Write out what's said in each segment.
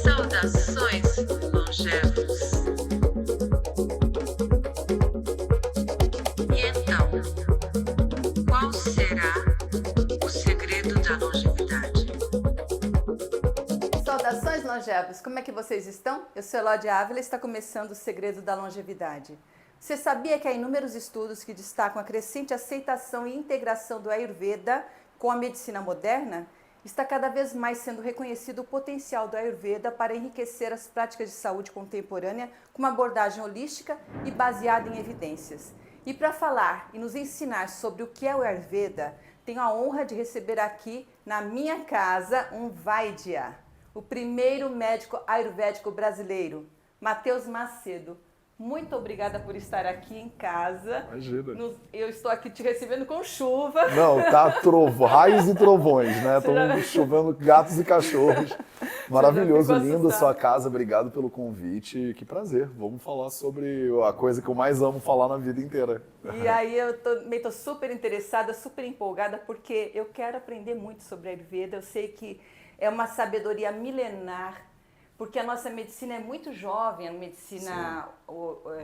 Saudações, longevos. E então, qual será o segredo da longevidade? Saudações, longevos! Como é que vocês estão? Eu sou Elódia Ávila e está começando o Segredo da Longevidade. Você sabia que há inúmeros estudos que destacam a crescente aceitação e integração do Ayurveda com a medicina moderna? Está cada vez mais sendo reconhecido o potencial do Ayurveda para enriquecer as práticas de saúde contemporânea com uma abordagem holística e baseada em evidências. E para falar e nos ensinar sobre o que é o Ayurveda, tenho a honra de receber aqui na minha casa um Vaidya, o primeiro médico ayurvédico brasileiro, Matheus Macedo. Muito obrigada por estar aqui em casa. Imagina. Eu estou aqui te recebendo com chuva. Não, tá raios e trovões, né? Estão chovendo gatos e cachorros. Maravilhoso, linda sua casa. Obrigado pelo convite. Que prazer. Vamos falar sobre a coisa que eu mais amo falar na vida inteira. E aí eu tô super interessada, super empolgada, porque eu quero aprender muito sobre a Ayurveda. Eu sei que é uma sabedoria milenar, porque a nossa medicina é muito jovem, a medicina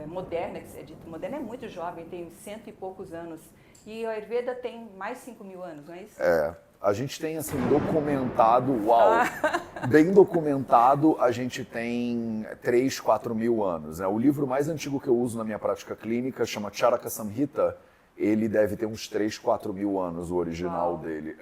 moderna, que é dito moderna, é muito jovem, tem 100 e poucos anos. E a Ayurveda tem mais de 5.000 anos, não é isso? É, a gente tem assim, documentado, bem documentado, a gente tem 3, 4 mil anos. Né? O livro mais antigo que eu uso na minha prática clínica chama Charaka Samhita, ele deve ter uns 3, 4 mil anos, o original dele.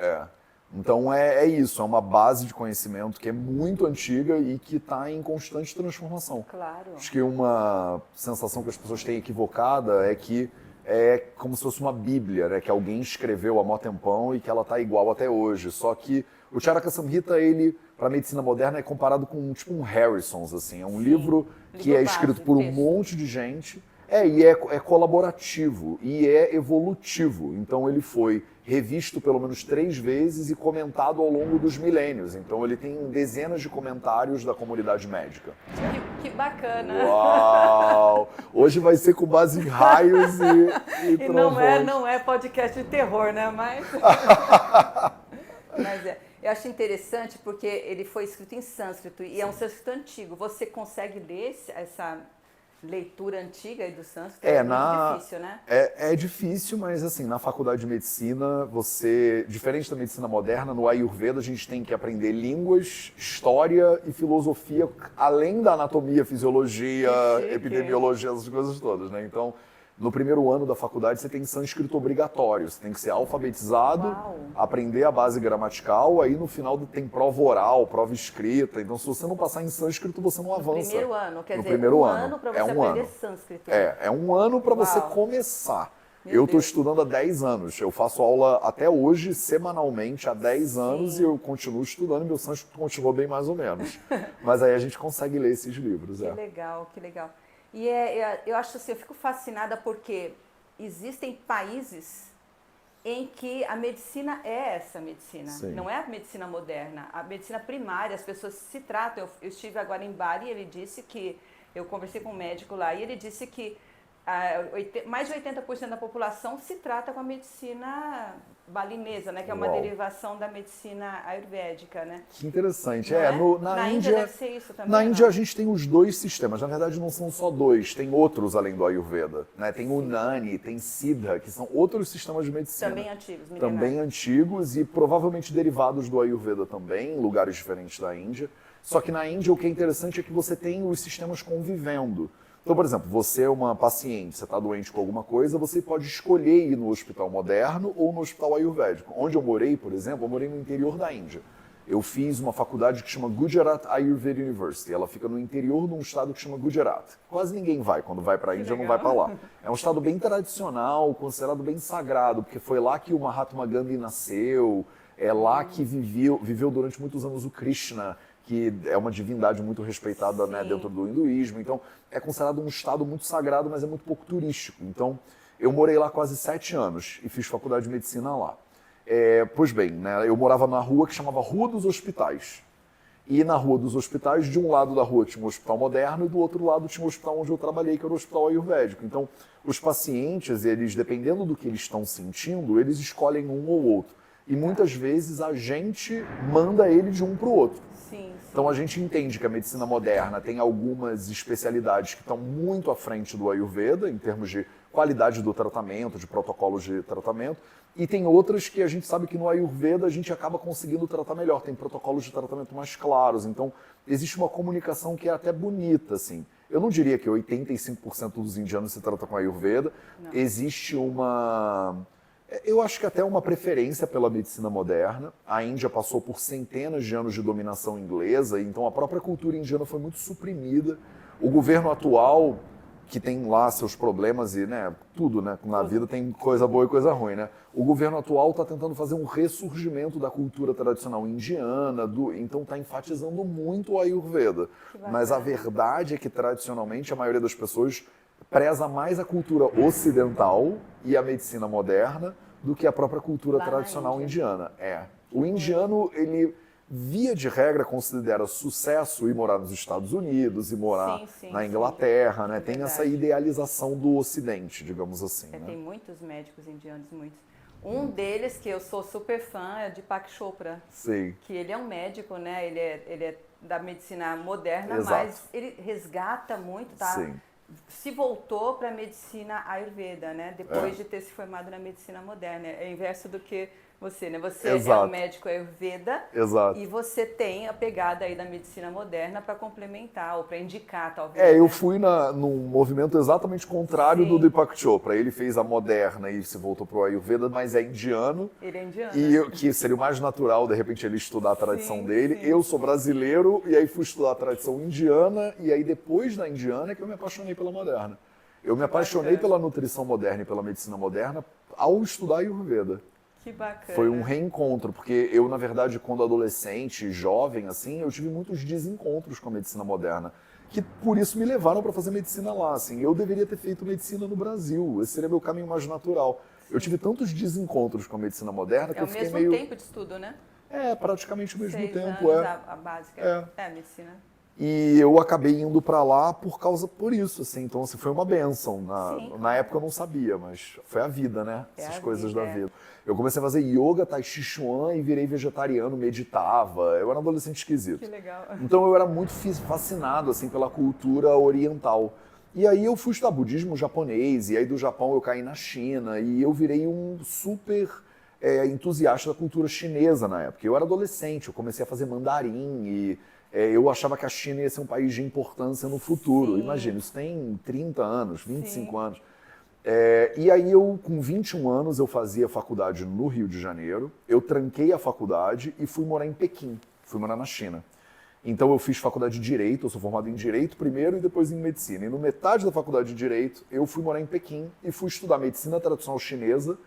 Então é isso, é uma base de conhecimento que é muito antiga e que está em constante transformação. Claro. Acho que uma sensação que as pessoas têm equivocada é que é como se fosse uma bíblia, né? Que alguém escreveu há mó tempão e que ela está igual até hoje. Só que o Charaka Samhita, ele, para a medicina moderna, é comparado com tipo um Harrison's, assim. É um livro que é escrito por um monte de gente. E é colaborativo e é evolutivo. Então ele foi revisto pelo menos 3 vezes e comentado ao longo dos milênios. Então ele tem dezenas de comentários da comunidade médica. Que bacana! Uau! Hoje vai ser com base em raios e trovões. Não é podcast de terror, né? Mas eu acho interessante porque ele foi escrito em sânscrito e é um sânscrito antigo. Você consegue ler essa leitura antiga aí do sânscrito? É muito difícil, né? É difícil, mas assim, na faculdade de medicina, diferente da medicina moderna, no Ayurveda a gente tem que aprender línguas, história e filosofia, além da anatomia, fisiologia, epidemiologia, essas coisas todas, né? Então, no primeiro ano da faculdade você tem sânscrito obrigatório, você tem que ser alfabetizado, aprender a base gramatical, aí no final tem prova oral, prova escrita, então se você não passar em sânscrito você não avança. No primeiro ano, quer dizer, primeiro um ano ano para você aprender sânscrito. É um ano para você começar. Eu estou estudando há 10 anos, eu faço aula até hoje, semanalmente, há 10 anos, e eu continuo estudando e meu sânscrito continua bem mais ou menos. Mas aí a gente consegue ler esses livros. Que legal, que legal. E eu acho assim, eu fico fascinada porque existem países em que a medicina é essa medicina. Sim. Não é a medicina moderna, a medicina primária, as pessoas se tratam. Eu estive agora em Bari e ele disse que, eu conversei com um médico lá, e ele disse que mais de 80% da população se trata com a medicina balinesa, né, que é uma derivação da medicina ayurvédica, né? Que interessante. Na Índia deve ser isso também. Na Índia a gente tem os 2 sistemas. Na verdade não são só 2, tem outros além do Ayurveda, né? Tem o Unani, tem Siddha, que são outros sistemas de medicina. Também antigos, milenares. Também antigos e provavelmente derivados do Ayurveda também, em lugares diferentes da Índia. Só que na Índia o que é interessante é que você tem os sistemas convivendo. Então, por exemplo, você é uma paciente, você está doente com alguma coisa, você pode escolher ir no hospital moderno ou no hospital ayurvédico. Onde eu morei, por exemplo, eu morei no interior da Índia. Eu fiz uma faculdade que chama Gujarat Ayurveda University. Ela fica no interior de um estado que chama Gujarat. Quase ninguém vai, quando vai para a Índia não vai para lá. É um estado bem tradicional, considerado bem sagrado, porque foi lá que o Mahatma Gandhi nasceu, é lá que viveu durante muitos anos o Krishna, que é uma divindade muito respeitada, né, dentro do hinduísmo. Então, é considerado um estado muito sagrado, mas é muito pouco turístico. Então, eu morei lá quase 7 anos e fiz faculdade de medicina lá. Pois bem, né, eu morava na rua que chamava Rua dos Hospitais. E na Rua dos Hospitais, de um lado da rua tinha um hospital moderno e do outro lado tinha um hospital onde eu trabalhei, que era o hospital ayurvédico. Então, os pacientes, eles, dependendo do que eles estão sentindo, eles escolhem um ou outro. e muitas vezes a gente manda ele de um para o outro. Sim, sim. Então a gente entende que a medicina moderna tem algumas especialidades que estão muito à frente do Ayurveda, em termos de qualidade do tratamento, de protocolos de tratamento, e tem outras que a gente sabe que no Ayurveda a gente acaba conseguindo tratar melhor, tem protocolos de tratamento mais claros, então existe uma comunicação que é até bonita, assim. Eu não diria que 85% dos indianos se tratam com Ayurveda, Não. existe uma... Eu acho que até uma preferência pela medicina moderna. A Índia passou por centenas de anos de dominação inglesa, então a própria cultura indiana foi muito suprimida. O governo atual, que tem lá seus problemas e tudo, né? Na vida tem coisa boa e coisa ruim, né? O governo atual está tentando fazer um ressurgimento da cultura tradicional indiana, então está enfatizando muito o Ayurveda. Mas a verdade é que tradicionalmente a maioria das pessoas preza mais a cultura ocidental e a medicina moderna do que a própria cultura Lá na tradicional Índia. indiana. O indiano, ele, via de regra, considera sucesso ir morar nos Estados Unidos, e morar Sim, na sim. Inglaterra, né? É Tem essa verdade. idealização do Ocidente, digamos assim. Tem Né? muitos médicos indianos, muitos. Um deles, que eu sou super fã, é Deepak Chopra, Sim. que ele é um médico, né? Ele é da medicina moderna, Exato. mas ele resgata muito, tá? Sim. Se voltou para a medicina Ayurveda, né? Depois de ter se formado na medicina moderna. É o inverso do que você, né? Você é Exato. um médico Ayurveda Exato. e você tem a pegada aí da medicina moderna para complementar ou para indicar, talvez. Eu né? fui num movimento exatamente contrário Sim. do Deepak Chopra. Ele fez a moderna e se voltou para o Ayurveda, mas é indiano. Ele é indiano. E que seria o mais natural, de repente, ele estudar a tradição Sim, dele. sim. Eu sou brasileiro e aí fui estudar a tradição indiana. E aí depois da indiana é que eu me apaixonei pela moderna. Eu me apaixonei bacana. pela nutrição moderna e pela medicina moderna ao estudar Ayurveda. Que bacana. Foi um reencontro, porque eu, na verdade, quando adolescente, jovem, assim, eu tive muitos desencontros com a medicina moderna, que por isso me levaram para fazer medicina lá, assim. Eu deveria ter feito medicina no Brasil, esse seria meu caminho mais natural. Eu tive tantos desencontros com a medicina moderna que É eu o fiquei mesmo meio... tempo de estudo, né? praticamente o mesmo 6 tempo, anos, a básica. É. É, medicina. E eu acabei indo para lá por isso, assim. Então, assim, foi uma bênção. Sim, Na claro. época eu não sabia, mas foi a vida, né? É Essas a coisas vida, da vida. Eu comecei a fazer yoga, tai chi chuan e virei vegetariano, meditava. Eu era um adolescente esquisito. Que legal. Então eu era muito fascinado, assim, pela cultura oriental. E aí eu fui estudar budismo japonês, e aí do Japão eu caí na China, e eu virei um super entusiasta da cultura chinesa na época. Eu era adolescente, eu comecei a fazer mandarim e eu achava que a China ia ser um país de importância no futuro. Sim. Imagina, isso tem 30 anos, 25 Sim. anos. E aí eu, com 21 anos, eu fazia faculdade no Rio de Janeiro, eu tranquei a faculdade e fui morar em Pequim, fui morar na China. Então eu fiz faculdade de Direito, eu sou formado em Direito primeiro e depois em Medicina. E no metade da faculdade de Direito, eu fui morar em Pequim e fui estudar Medicina Tradicional Chinesa,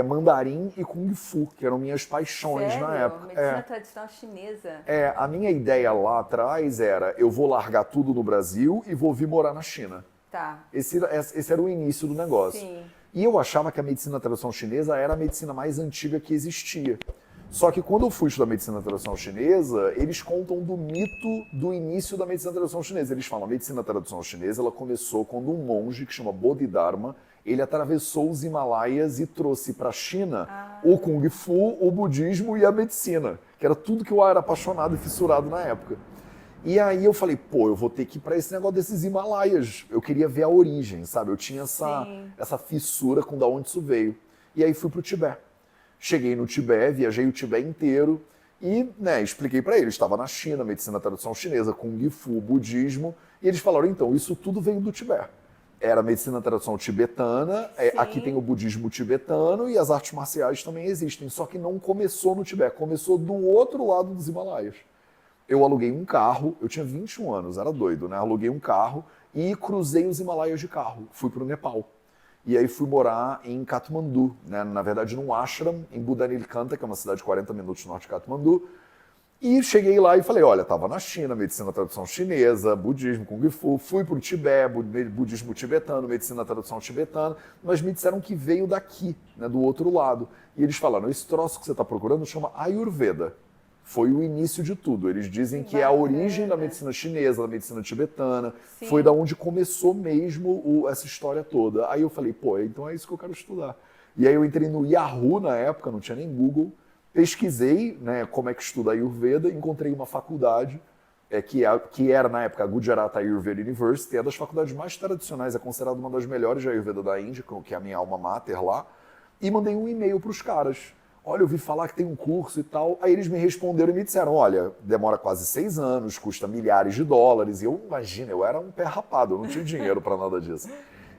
Mandarim e Kung Fu, que eram minhas paixões Sério? na época. Medicina tradicional chinesa. A minha ideia lá atrás era, eu vou largar tudo no Brasil e vou vir morar na China. Tá. Esse era o início do negócio. Sim. E eu achava que a medicina tradicional chinesa era a medicina mais antiga que existia. Só que quando eu fui estudar medicina tradicional chinesa, eles contam do mito do início da medicina tradicional chinesa. Eles falam, a medicina tradicional chinesa ela começou quando um monge que chama Bodhidharma, ele atravessou os Himalaias e trouxe para a China o Kung Fu, o budismo e a medicina, que era tudo que eu era apaixonado e fissurado na época. E aí eu falei, eu vou ter que ir para esse negócio desses Himalaias. Eu queria ver a origem, sabe? Eu tinha essa fissura com da onde isso veio. E aí fui para o Tibete. Cheguei no Tibete, viajei o Tibete inteiro e expliquei para eles. Estava na China, medicina tradicional chinesa, Kung Fu, budismo. E eles falaram, então, isso tudo veio do Tibete. Era a medicina tradicional tibetana, aqui tem o budismo tibetano e as artes marciais também existem. Só que não começou no Tibete, começou do outro lado dos Himalaias. Eu aluguei um carro, eu tinha 21 anos, era doido, né? Aluguei um carro e cruzei os Himalaias de carro, fui para o Nepal. E aí fui morar em Katmandu, né? Na verdade num ashram, em Budanilkhanta, que é uma cidade de 40 minutos norte de Katmandu. E cheguei lá e falei, olha, estava na China, medicina tradicional chinesa, budismo, Kung Fu, fui para o Tibete, budismo tibetano, medicina tradicional tibetana, mas me disseram que veio daqui, né, do outro lado. E eles falaram, esse troço que você está procurando chama Ayurveda. Foi o início de tudo. Eles dizem que é a origem da medicina chinesa, da medicina tibetana, foi da onde começou mesmo essa história toda. Aí eu falei, então é isso que eu quero estudar. E aí eu entrei no Yahoo na época, não tinha nem Google, pesquisei, né, como é que estuda Ayurveda, encontrei uma faculdade que era na época a Gujarat Ayurveda University, é das faculdades mais tradicionais, é considerada uma das melhores de Ayurveda da Índia, que é a minha alma mater lá, e mandei um e-mail para os caras. Olha, eu ouvi falar que tem um curso e tal. Aí eles me responderam e me disseram, olha, demora quase 6 anos, custa milhares de dólares. E eu, imagina, eu era um pé rapado, eu não tinha dinheiro para nada disso.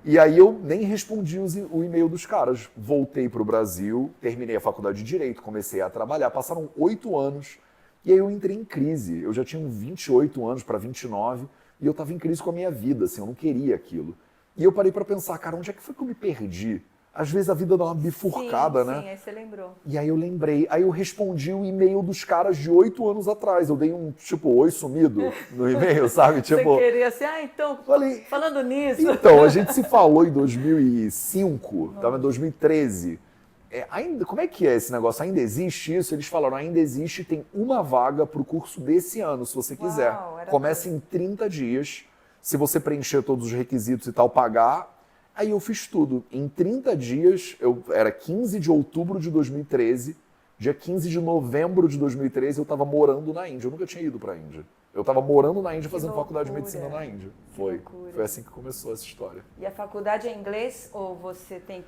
E aí eu nem respondi o e-mail dos caras. Voltei para o Brasil, terminei a faculdade de Direito, comecei a trabalhar. Passaram 8 anos e aí eu entrei em crise. Eu já tinha 28 anos para 29 e eu estava em crise com a minha vida, assim, eu não queria aquilo. E eu parei para pensar, cara, onde é que foi que eu me perdi? Às vezes a vida dá uma bifurcada, né? Sim, aí você lembrou. E aí eu lembrei, aí eu respondi o e-mail dos caras de 8 anos atrás. Eu dei um, tipo, oi sumido no e-mail, sabe? Tipo, Você queria assim, então, falei, falando nisso. então, a gente se falou em 2005, estava em 2013. Ainda, como é que é esse negócio? Ainda existe isso? Eles falaram, ainda existe, tem uma vaga para o curso desse ano, se você quiser. Começa em 30 dias, se você preencher todos os requisitos e tal, pagar. Aí eu fiz tudo. Em 30 dias, era 15 de outubro de 2013, dia 15 de novembro de 2013, eu estava morando na Índia. Eu nunca tinha ido para a Índia. Eu estava morando naÍndia, fazendo faculdade de medicina na Índia. Foi assim que começou essa história. E a faculdade é inglês ou você tem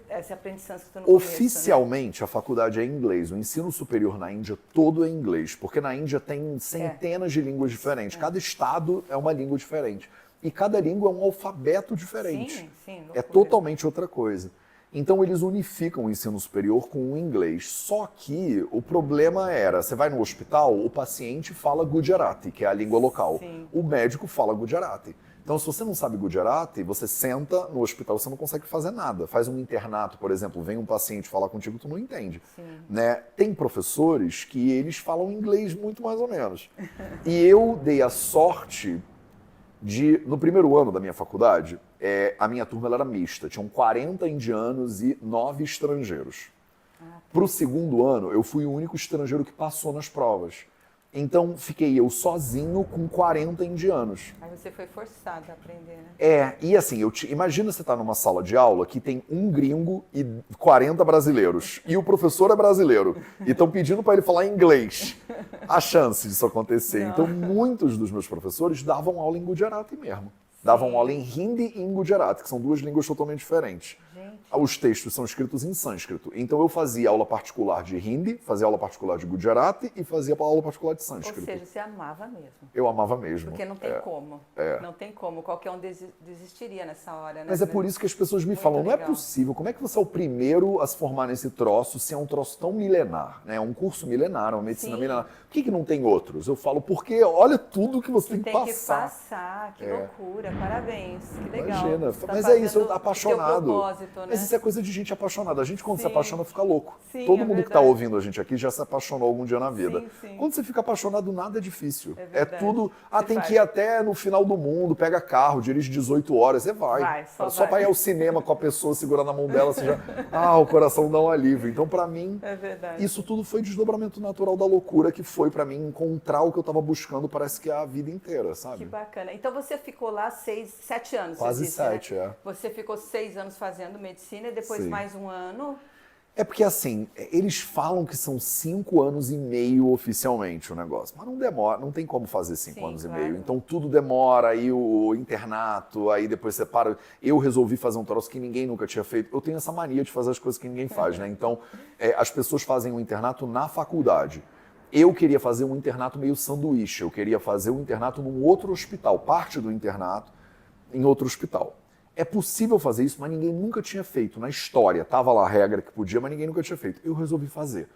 esse aprendizagem que tu no Oficialmente, começo, né? A faculdade é em inglês. O ensino superior na Índia todo é em inglês, porque na Índia tem centenas de línguas diferentes. Cada estado é uma língua diferente. E cada língua é um alfabeto diferente. Sim, é totalmente outra coisa. Então eles unificam o ensino superior com o inglês. Só que o problema era, você vai no hospital, o paciente fala Gujarati, que é a língua local. Sim. O médico fala Gujarati. Então se você não sabe Gujarati, você senta no hospital, você não consegue fazer nada. Faz um internato, por exemplo, vem um paciente falar contigo, tu não entende. Né? Tem professores que eles falam inglês muito mais ou menos. E eu dei a sorte no primeiro ano da minha faculdade, a minha turma ela era mista, tinham 40 indianos e 9 estrangeiros. Para o segundo ano, eu fui o único estrangeiro que passou nas provas. Então, fiquei eu sozinho com 40 indianos. Aí você foi forçado a aprender, né? E assim, imagina você estar numa sala de aula que tem um gringo e 40 brasileiros. E o professor é brasileiro. E estão pedindo para ele falar inglês. A chance disso acontecer. Então, muitos dos meus professores davam aula em Gujarati mesmo. Davam aula em Hindi e em Gujarati, que são duas línguas totalmente diferentes. Os textos são escritos em sânscrito. Então eu fazia aula particular de Hindi, fazia aula particular de Gujarati e fazia aula particular de sânscrito. Ou seja, você amava mesmo. Eu amava mesmo. Porque não tem como. Não tem como. Qualquer um desistiria nessa hora, né? Mas é por isso que as pessoas me falam, não é possível, como é que você é o primeiro a se formar nesse troço se é um troço tão milenar? Né? É um curso milenar, uma medicina milenar. Por que não tem outros? Eu falo, porque olha tudo que você tem que passar. Tem que passar, que loucura, parabéns, que legal. Imagina, tá mas é isso, eu apaixonado. Propósito, né? Mas isso é coisa de gente apaixonada. A gente, quando se apaixona, fica louco. Sim, Todo mundo que está ouvindo a gente aqui já se apaixonou algum dia na vida. Sim. Quando você fica apaixonado, nada é difícil. É tudo. Tem que ir até no final do mundo, pega carro, dirige 18 horas, você vai. Só para ir ao cinema com a pessoa segurando a mão dela, você já. O coração dá um alívio. Então, para mim, isso tudo foi desdobramento natural da loucura que foi para mim encontrar o que eu estava buscando, parece que é a vida inteira, sabe? Que bacana. Então você ficou lá 7 anos. Quase disse, 7, né? Você ficou 6 anos fazendo medicina e depois mais um ano. É porque assim, eles falam que são 5 anos e meio oficialmente o negócio, mas não demora, não tem como fazer 5 anos e meio. Então tudo demora, aí o internato, aí depois você para. Eu resolvi fazer um troço que ninguém nunca tinha feito. Eu tenho essa mania de fazer as coisas que ninguém faz, né? Então as pessoas fazem o internato na faculdade. Eu queria fazer um internato meio sanduíche, eu queria fazer um internato num outro hospital, parte do internato em outro hospital. É possível fazer isso, mas ninguém nunca tinha feito. Na história, estava lá a regra que podia, mas ninguém nunca tinha feito. Eu resolvi fazer.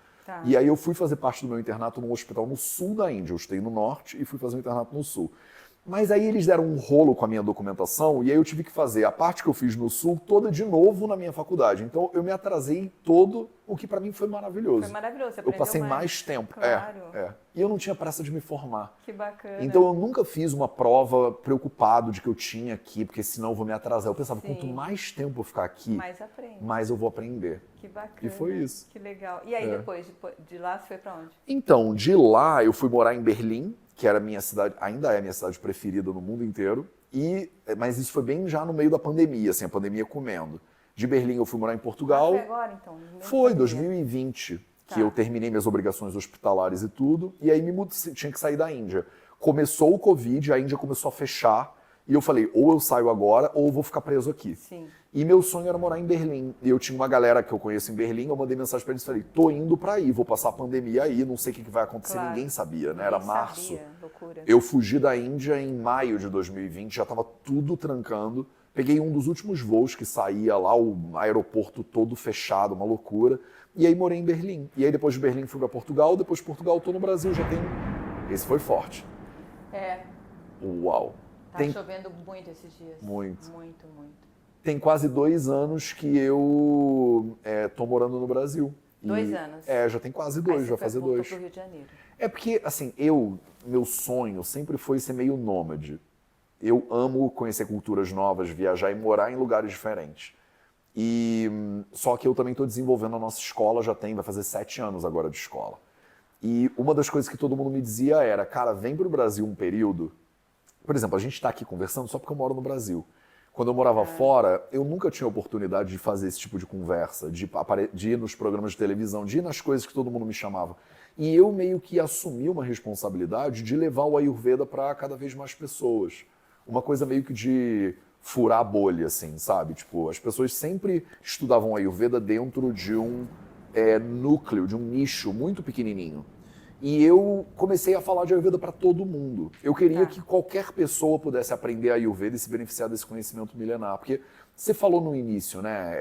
E aí eu fui fazer parte do meu internato num hospital no sul da Índia. Eu estudei no norte e fui fazer um internato no sul. Mas aí eles deram um rolo com a minha documentação e aí eu tive que fazer a parte que eu fiz no sul toda de novo na minha faculdade. Então eu me atrasei todo, o que para mim foi maravilhoso. Foi maravilhoso, você eu passei mais tempo. Claro. E eu não tinha pressa de me formar. Que bacana. Então eu nunca fiz uma prova preocupado de que eu tinha aqui, porque senão eu vou me atrasar. Eu pensava, quanto mais tempo eu ficar aqui, mais eu vou aprender. Que bacana. E foi isso. Que legal. E aí depois de lá, você foi para onde? Então, de lá eu fui morar em Berlim, que era a minha cidade, ainda é a minha cidade preferida no mundo inteiro, mas isso foi bem já no meio da pandemia, assim, a pandemia comendo. De Berlim eu fui morar em Portugal. Foi agora, então? Foi, 2020. que eu terminei minhas obrigações hospitalares e tudo, e aí tinha que sair da Índia. Começou o Covid, a Índia começou a fechar, e eu falei, ou eu saio agora, ou eu vou ficar preso aqui. Sim. E meu sonho era morar em Berlim. E eu tinha uma galera que eu conheço em Berlim, eu mandei mensagem para eles e falei, tô indo para aí, vou passar a pandemia aí, não sei o que vai acontecer, Claro. ninguém sabia, né? Ninguém Era março. sabia, loucura. Eu fugi da Índia em maio de 2020, já estava tudo trancando. Peguei um dos últimos voos que saía lá, o aeroporto todo fechado, uma loucura. E aí morei em Berlim. E aí depois de Berlim fui para Portugal, depois de Portugal tô no Brasil, já tem... Esse foi forte. É, Uau. tá Tem chovendo muito esses dias. Muito. Muito, muito. Tem quase 2 anos que eu tô morando no Brasil. 2 anos? Já tem quase 2, vai fazer 2. Voltou pro Rio de Janeiro. É porque, assim, meu sonho sempre foi ser meio nômade. Eu amo conhecer culturas novas, viajar e morar em lugares diferentes. Só que eu também estou desenvolvendo a nossa escola, vai fazer 7 anos agora de escola. E uma das coisas que todo mundo me dizia era, cara, vem pro Brasil um período... Por exemplo, a gente está aqui conversando só porque eu moro no Brasil. Quando eu morava fora, eu nunca tinha oportunidade de fazer esse tipo de conversa, de ir nos programas de televisão, de ir nas coisas que todo mundo me chamava. E eu meio que assumi uma responsabilidade de levar o Ayurveda para cada vez mais pessoas. Uma coisa meio que de furar a bolha, assim, sabe? Tipo, as pessoas sempre estudavam o Ayurveda dentro de um núcleo, de um nicho muito pequenininho. E eu comecei a falar de Ayurveda para todo mundo. Eu queria que qualquer pessoa pudesse aprender Ayurveda e se beneficiar desse conhecimento milenar. Porque você falou no início, né?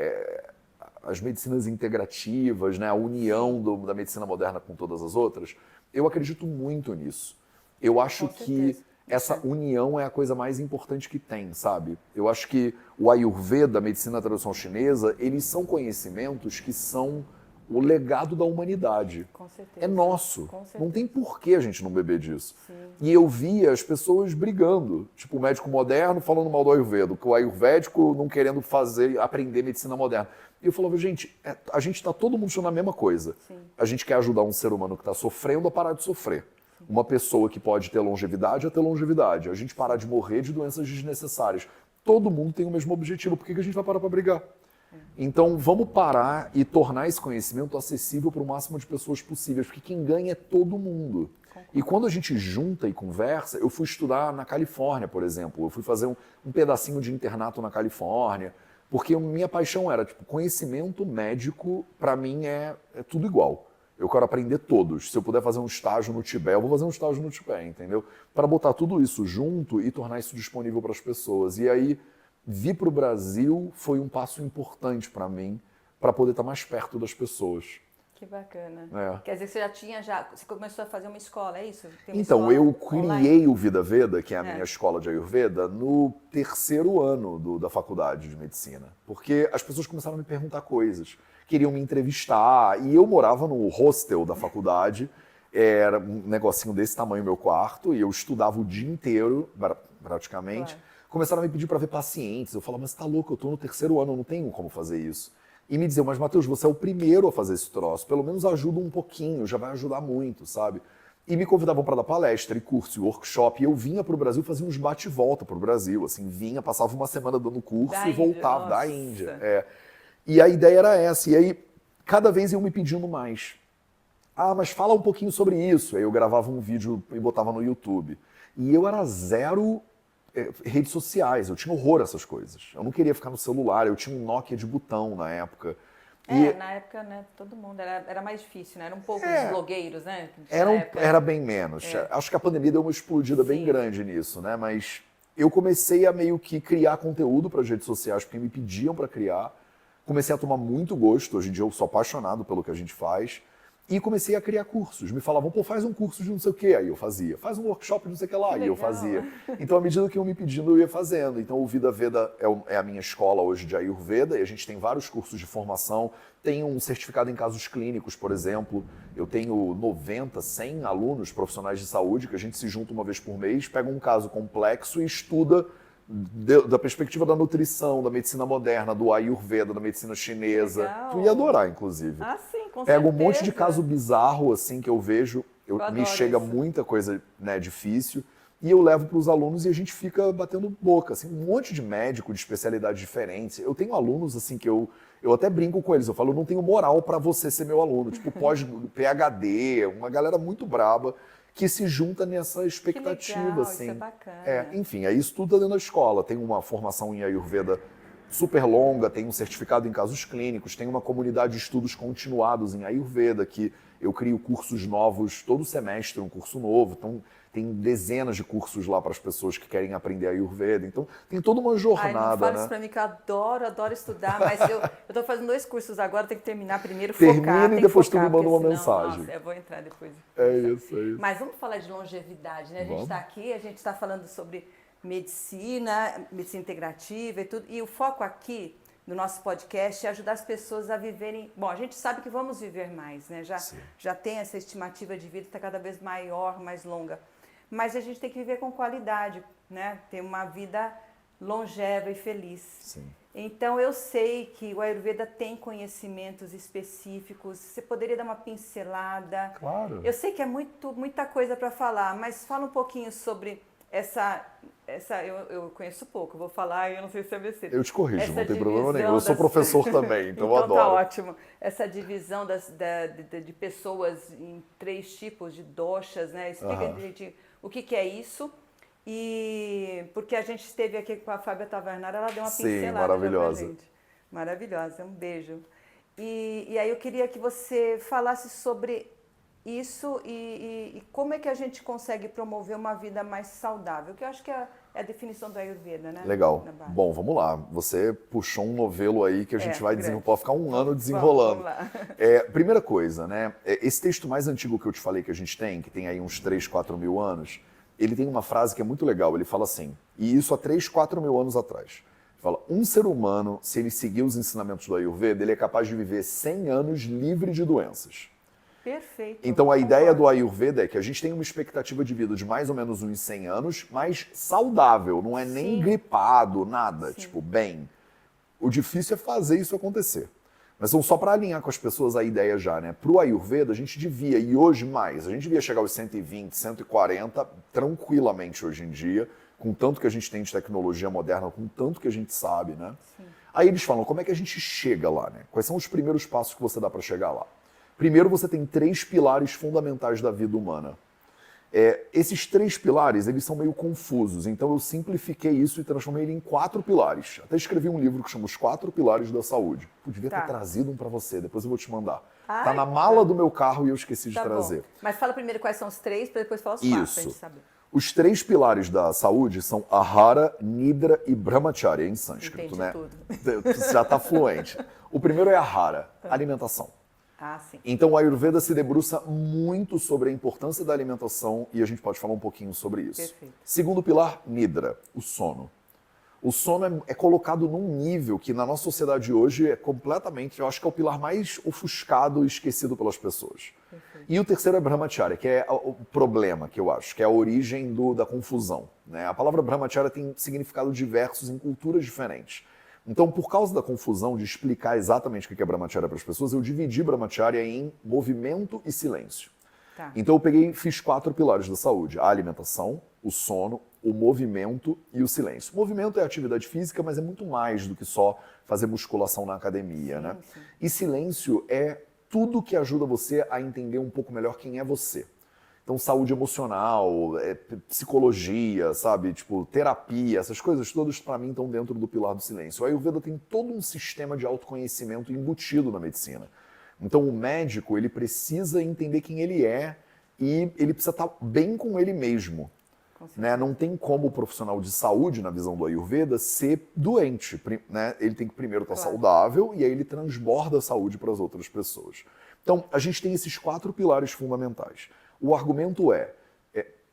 As medicinas integrativas, né? A união da medicina moderna com todas as outras. Eu acredito muito nisso. Eu acho que essa união é a coisa mais importante que tem, sabe? Eu acho que o Ayurveda, a medicina tradicional chinesa, eles são conhecimentos que são o legado da humanidade. Com certeza. É nosso. Com certeza. Não tem por que a gente não beber disso. Sim. E eu via as pessoas brigando. Tipo, o médico moderno falando mal do Ayurveda, o ayurvédico não querendo aprender medicina moderna. E eu falava, gente, a gente está todo mundo achando a mesma coisa. Sim. A gente quer ajudar um ser humano que está sofrendo a parar de sofrer. Sim. Uma pessoa que pode ter longevidade a ter longevidade. A gente parar de morrer de doenças desnecessárias. Todo mundo tem o mesmo objetivo. Por que a gente vai parar para brigar? Então, vamos parar e tornar esse conhecimento acessível para o máximo de pessoas possíveis, porque quem ganha é todo mundo. E quando a gente junta e conversa, eu fui estudar na Califórnia, por exemplo, eu fui fazer um pedacinho de internato na Califórnia, porque minha paixão era, tipo, conhecimento médico, para mim, é tudo igual. Eu quero aprender todos. Se eu puder fazer um estágio no Tibete, eu vou fazer um estágio no Tibete, entendeu? Para botar tudo isso junto e tornar isso disponível para as pessoas. E aí, vir para o Brasil foi um passo importante para mim, para poder estar mais perto das pessoas. Que bacana. É. Quer dizer, você começou a fazer uma escola, é isso? Tem uma Então, escola eu criei online? o Vida Veda, que é a minha escola de Ayurveda, no 3º ano da faculdade de medicina. Porque as pessoas começaram a me perguntar coisas, queriam me entrevistar, e eu morava no hostel da faculdade, era um negocinho desse tamanho meu quarto, e eu estudava o dia inteiro, praticamente. Claro. Começaram a me pedir para ver pacientes. Eu falava, mas tá louco, eu tô no 3º ano, eu não tenho como fazer isso. E me diziam, mas Matheus, você é o primeiro a fazer esse troço, pelo menos ajuda um pouquinho, já vai ajudar muito, sabe? E me convidavam para dar palestra, e curso, e workshop, e eu vinha para o Brasil, fazia uns bate e volta para o Brasil, assim, vinha, passava uma semana dando curso e voltava da Índia. E a ideia era essa, e aí cada vez iam me pedindo mais. Ah, mas fala um pouquinho sobre isso. Aí eu gravava um vídeo e botava no YouTube. E eu era zero redes sociais, eu tinha horror a essas coisas. Eu não queria ficar no celular, eu tinha um Nokia de botão na época. Na época, né, todo mundo, era mais difícil, né? Eram poucos blogueiros, né? Era bem menos. Acho que a pandemia deu uma explodida bem grande nisso, né? Mas eu comecei a meio que criar conteúdo para as redes sociais, porque me pediam para criar. Comecei a tomar muito gosto, hoje em dia eu sou apaixonado pelo que a gente faz. E comecei a criar cursos. Me falavam, pô, faz um curso de não sei o quê. Aí eu fazia. Faz um workshop de não sei o que lá. Aí eu fazia. Então, à medida que iam me pedindo, eu ia fazendo. Então, o Vida Veda é a minha escola hoje de Ayurveda. E a gente tem vários cursos de formação. Tem um certificado em casos clínicos, por exemplo. Eu tenho 90, 100 alunos profissionais de saúde que a gente se junta uma vez por mês, pega um caso complexo e estuda da perspectiva da nutrição, da medicina moderna, do Ayurveda, da medicina chinesa. Legal. Tu ia adorar, inclusive. Ah, sim, com Pego um certeza. monte de caso bizarro, assim, que eu vejo. Me adoro chega isso. muita coisa, né, difícil. e eu levo para os alunos e a gente fica batendo boca, assim, um monte de médico de especialidades diferentes. Eu tenho alunos assim que eu até brinco com eles, eu falo, eu não tenho moral para você ser meu aluno, tipo PhD, uma galera muito braba que se junta nessa expectativa, que legal, assim. isso é bacana. Enfim, aí isso tudo tá dentro da escola. Tem uma formação em Ayurveda super longa, tem um certificado em casos clínicos, tem uma comunidade de estudos continuados em Ayurveda, que eu crio cursos novos todo semestre, um curso novo. Então, tem dezenas de cursos lá para as pessoas que querem aprender Ayurveda. Então, tem toda uma jornada, Ai, não fala né? isso pra mim, que eu adoro estudar, mas eu tô fazendo 2 cursos agora, tenho que terminar primeiro, Termina focar. e tem depois que tu me focar, manda uma porque senão, mensagem. Nossa, eu vou entrar depois. É isso. Mas vamos falar de longevidade, né? A gente Vamos. está aqui, a gente está falando sobre medicina integrativa e tudo. E o foco aqui do nosso podcast é ajudar as pessoas a viverem... Bom, a gente sabe que vamos viver mais, né? Já tem essa estimativa de vida, está cada vez maior, mais longa. Mas a gente tem que viver com qualidade, né? Ter uma vida longeva e feliz. Sim. Então, eu sei que o Ayurveda tem conhecimentos específicos. Você poderia dar uma pincelada? Claro. Eu sei que é muita coisa para falar, mas fala um pouquinho sobre essa eu conheço pouco, vou falar e eu não sei se é besteira. Eu te corrijo, Essa não tem problema nenhum. Eu divisão sou professor também, então eu adoro. Tá ótimo. Essa divisão de pessoas em 3 tipos de doshas, né? Explica direitinho o que é isso. E porque a gente esteve aqui com a Fábia Tavernara, ela deu uma pincelada maravilhosa. pra gente. Maravilhosa, um beijo. E aí eu queria que você falasse sobre isso e como é que a gente consegue promover uma vida mais saudável, que eu acho que é a definição do Ayurveda, né? Legal. Bom, vamos lá. Você puxou um novelo aí que a gente vai desenrolar, pode ficar um ano desenrolando. Vamos lá. Primeira coisa, né? Esse texto mais antigo que eu te falei que a gente tem, que tem aí uns 3, 4 mil anos, ele tem uma frase que é muito legal. Ele fala assim, e isso há 3, 4 mil anos atrás. Ele fala, um ser humano, se ele seguir os ensinamentos do Ayurveda, ele é capaz de viver 100 anos livre de doenças. Perfeito. Então a ideia do Ayurveda é que a gente tem uma expectativa de vida de mais ou menos uns 100 anos, mas saudável, não é nem gripado, nada, tipo, bem. O difícil é fazer isso acontecer. Mas só para alinhar com as pessoas a ideia já, né? Para o Ayurveda a gente devia, e hoje mais, a gente devia chegar aos 120, 140 tranquilamente hoje em dia, com tanto que a gente tem de tecnologia moderna, com tanto que a gente sabe, né? Sim. Aí eles falam, como é que a gente chega lá, né? Quais são os primeiros passos que você dá para chegar lá? Primeiro, você tem 3 pilares fundamentais da vida humana. Esses 3 pilares, eles são meio confusos, então eu simplifiquei isso e transformei ele em 4 pilares. Até escrevi um livro que chama Os 4 Pilares da Saúde. Eu devia ter trazido um para você, depois eu vou te mandar. Tá na mala do meu carro e eu esqueci de trazer. Bom. Mas fala primeiro quais são os 3, para depois falar os 4, pra gente saber. Os 3 pilares da saúde são Ahara, Nidra e Brahmacharya, em sânscrito, né? Tudo. Você já está fluente. O primeiro é Ahara, alimentação. Sim. Então o Ayurveda se debruça muito sobre a importância da alimentação e a gente pode falar um pouquinho sobre isso. Perfeito. Segundo pilar, Nidra, o sono. O sono é colocado num nível que na nossa sociedade hoje é completamente, eu acho que é o pilar mais ofuscado e esquecido pelas pessoas. Perfeito. E o terceiro é Brahmacharya, que é o problema que eu acho, que é a origem da confusão, né? A palavra Brahmacharya tem significados diversos em culturas diferentes. Então, por causa da confusão de explicar exatamente o que é Brahmacharya para as pessoas, eu dividi Brahmacharya em movimento e silêncio. Tá. Então eu fiz 4 pilares da saúde: a alimentação, o sono, o movimento e o silêncio. O movimento é atividade física, mas é muito mais do que só fazer musculação na academia, né? Sim. E silêncio é tudo que ajuda você a entender um pouco melhor quem é você. Então, saúde emocional, psicologia, sabe? Tipo, terapia, essas coisas todas, para mim, estão dentro do pilar do silêncio. O Ayurveda tem todo um sistema de autoconhecimento embutido na medicina. Então, o médico, ele precisa entender quem ele é e ele precisa estar bem com ele mesmo. Né? Não tem como o profissional de saúde, na visão do Ayurveda, ser doente. Né? Ele tem que primeiro estar saudável e aí ele transborda a saúde para as outras pessoas. Então, a gente tem esses 4 pilares fundamentais. O argumento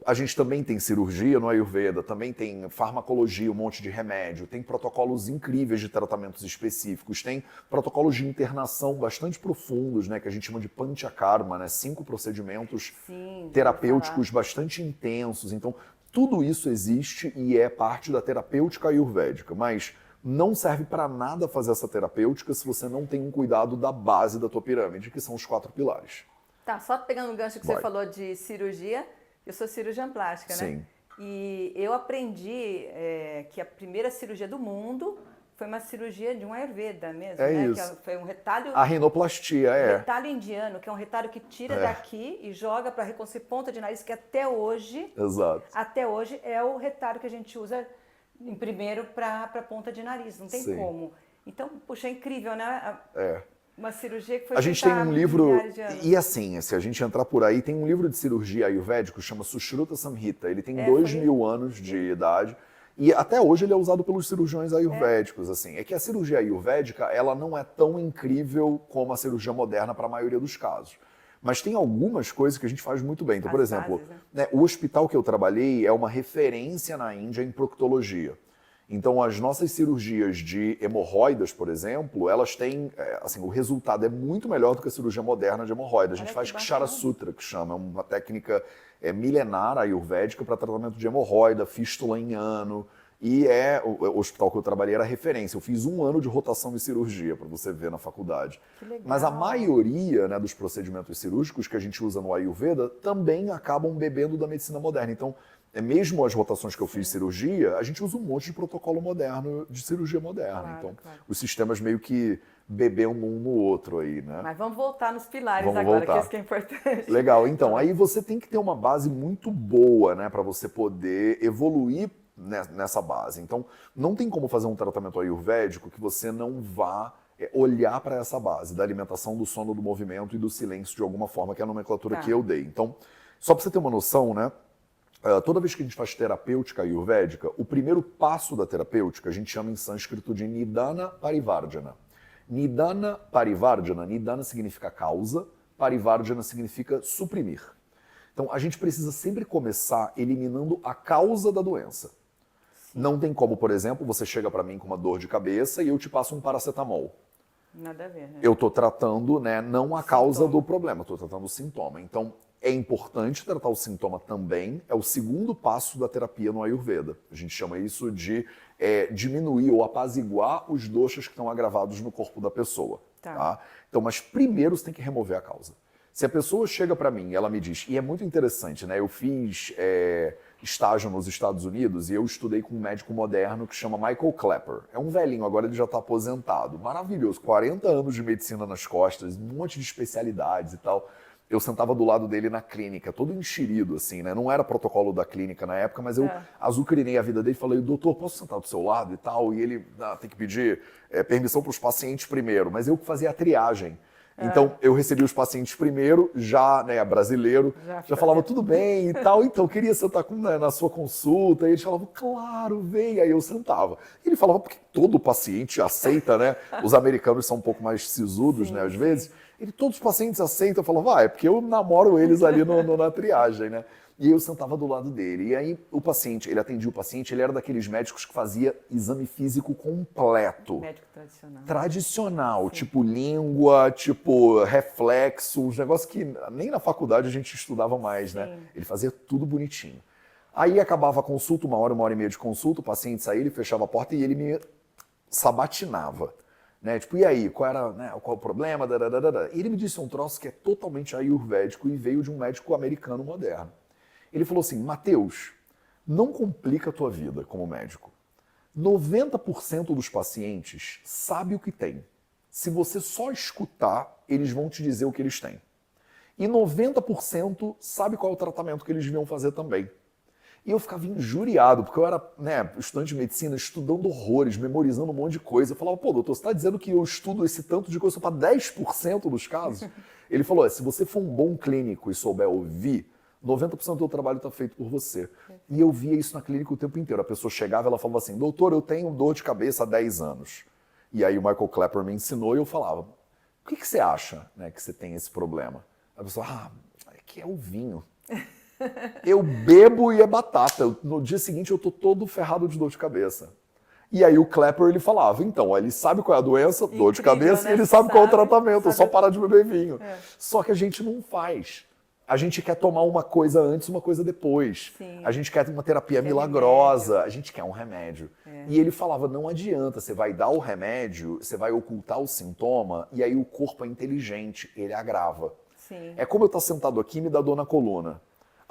a gente também tem cirurgia no Ayurveda, também tem farmacologia, um monte de remédio, tem protocolos incríveis de tratamentos específicos, tem protocolos de internação bastante profundos, né, que a gente chama de Panchakarma, né, 5 procedimentos terapêuticos bastante intensos. Então, tudo isso existe e é parte da terapêutica ayurvédica, mas não serve para nada fazer essa terapêutica se você não tem um cuidado da base da tua pirâmide, que são os 4 pilares. Tá, só pegando o gancho que você falou de cirurgia, eu sou cirurgiã plástica, né? Sim. E eu aprendi que a primeira cirurgia do mundo foi uma cirurgia de um Ayurveda mesmo, É né? isso. Que foi um retalho, A rinoplastia, retalho indiano, que é um retalho que tira daqui e joga para reconstruir ponta de nariz, que Exato. até hoje é o retalho que a gente usa em primeiro para ponta de nariz, não tem Sim. como. Então, puxa, é incrível, né? É. Uma cirurgia que foi A gente tem feita há um livro, milhares de anos. e assim, se a gente entrar por aí, tem um livro de cirurgia ayurvédico, chama Sushruta Samhita. Ele tem É, 2000 anos de idade. E até hoje ele é usado pelos cirurgiões ayurvédicos, assim. É que a cirurgia ayurvédica, ela não é tão incrível como a cirurgia moderna para a maioria dos casos. Mas tem algumas coisas que a gente faz muito bem. Então, por As exemplo, bases, né, o hospital que eu trabalhei é uma referência na Índia em proctologia. Então, as nossas cirurgias de hemorroidas, por exemplo, elas têm, assim, o resultado é muito melhor do que a cirurgia moderna de hemorroida. A gente Olha faz que Kshara bacana. Sutra, que chama, é uma técnica milenar ayurvédica para tratamento de hemorroida, fístula em ano. E o hospital que eu trabalhei era referência. Eu fiz 1 ano de rotação em cirurgia, para você ver na faculdade. Que legal. Mas a maioria, né, dos procedimentos cirúrgicos que a gente usa no Ayurveda também acabam bebendo da medicina moderna. Então, mesmo as rotações que eu fiz de cirurgia, a gente usa um monte de protocolo moderno de cirurgia moderna. Claro, Então, claro. os sistemas meio que bebem um no outro aí, né? Mas vamos voltar nos pilares Vamos agora, voltar. que isso que é importante. Legal, então, aí você tem que ter uma base muito boa, né, para você poder evoluir nessa base. Então, não tem como fazer um tratamento ayurvédico que você não vá olhar para essa base da alimentação, do sono, do movimento e do silêncio de alguma forma, que é a nomenclatura Tá. que eu dei. Então, só para você ter uma noção, né, toda vez que a gente faz terapêutica ayurvédica, o primeiro passo da terapêutica a gente chama em sânscrito de Nidana Parivardhana. Nidana Parivardhana, Nidana significa causa, Parivardhana significa suprimir. Então, a gente precisa sempre começar eliminando a causa da doença. Não tem como, por exemplo, você chega para mim com uma dor de cabeça e eu te passo um paracetamol. Nada a ver, né? Eu estou tratando, né, não a causa Sintoma. do problema, estou tratando o sintoma. Então, é importante tratar o sintoma também, é o segundo passo da terapia no Ayurveda. A gente chama isso de diminuir ou apaziguar os doshas que estão agravados no corpo da pessoa. Tá. Tá? Então, mas primeiro você tem que remover a causa. Se a pessoa chega para mim e ela me diz, e é muito interessante, né? Eu fiz estágio nos Estados Unidos e eu estudei com um médico moderno que chama Michael Clapper. É um velhinho, agora ele já está aposentado. Maravilhoso, 40 anos de medicina nas costas, um monte de especialidades e tal. Eu sentava do lado dele na clínica, todo enxerido, assim, né? Não era protocolo da clínica na época, mas eu azucrinei a vida dele e falei, doutor, posso sentar do seu lado e tal? E ele tem que pedir permissão para os pacientes primeiro, mas eu fazia a triagem. Então, eu recebi os pacientes primeiro, já, né, brasileiro, já falava tudo bem e tal, então, queria sentar na sua consulta, e eles falavam, claro, vem, aí eu sentava. E ele falava, porque todo paciente aceita, né, os americanos são um pouco mais sisudos, né, às vezes, todos os pacientes aceitam, eu falava, é porque eu namoro eles ali na triagem, né. E eu sentava do lado dele. E aí o paciente, ele atendia o paciente, ele era daqueles médicos que fazia exame físico completo. Médico tradicional. Tradicional, tipo língua, tipo reflexo, uns negócios que nem na faculdade a gente estudava mais, né? Ele fazia tudo bonitinho. Aí acabava a consulta, 1 hora e meia de consulta, o paciente saía, ele fechava a porta e ele me sabatinava. Né? Tipo, e aí, qual era, né, qual o problema? E ele me disse um troço que é totalmente ayurvédico e veio de um médico americano moderno. Ele falou assim, Matheus, não complica a tua vida como médico. 90% dos pacientes sabe o que tem. Se você só escutar, eles vão te dizer o que eles têm. E 90% sabe qual é o tratamento que eles deviam fazer também. E eu ficava injuriado, porque eu era, né, estudante de medicina, estudando horrores, memorizando um monte de coisa. Eu falava, pô, doutor, você está dizendo que eu estudo esse tanto de coisa para 10% dos casos? Ele falou, se você for um bom clínico e souber ouvir, 90% do teu trabalho está feito por você. E eu via isso na clínica o tempo inteiro. A pessoa chegava e ela falava assim, doutor, eu tenho dor de cabeça há 10 anos. E aí o Michael Clapper me ensinou e eu falava, o que você acha, né, que você tem esse problema? A pessoa, é que é o vinho. Eu bebo e é batata. No dia seguinte eu tô todo ferrado de dor de cabeça. E aí o Clapper, ele falava, então, ele sabe qual é a doença, dor de cabeça, né? e ele sabe qual é o tratamento, é sabe. só parar de beber vinho. Só que a gente não faz. A gente quer tomar uma coisa antes, uma coisa depois. Sim. A gente quer uma terapia milagrosa, a gente quer um remédio. E ele falava, não adianta, você vai dar o remédio, você vai ocultar o sintoma, e aí o corpo é inteligente, ele agrava. Sim. É como eu estar sentado aqui e me dá dor na coluna.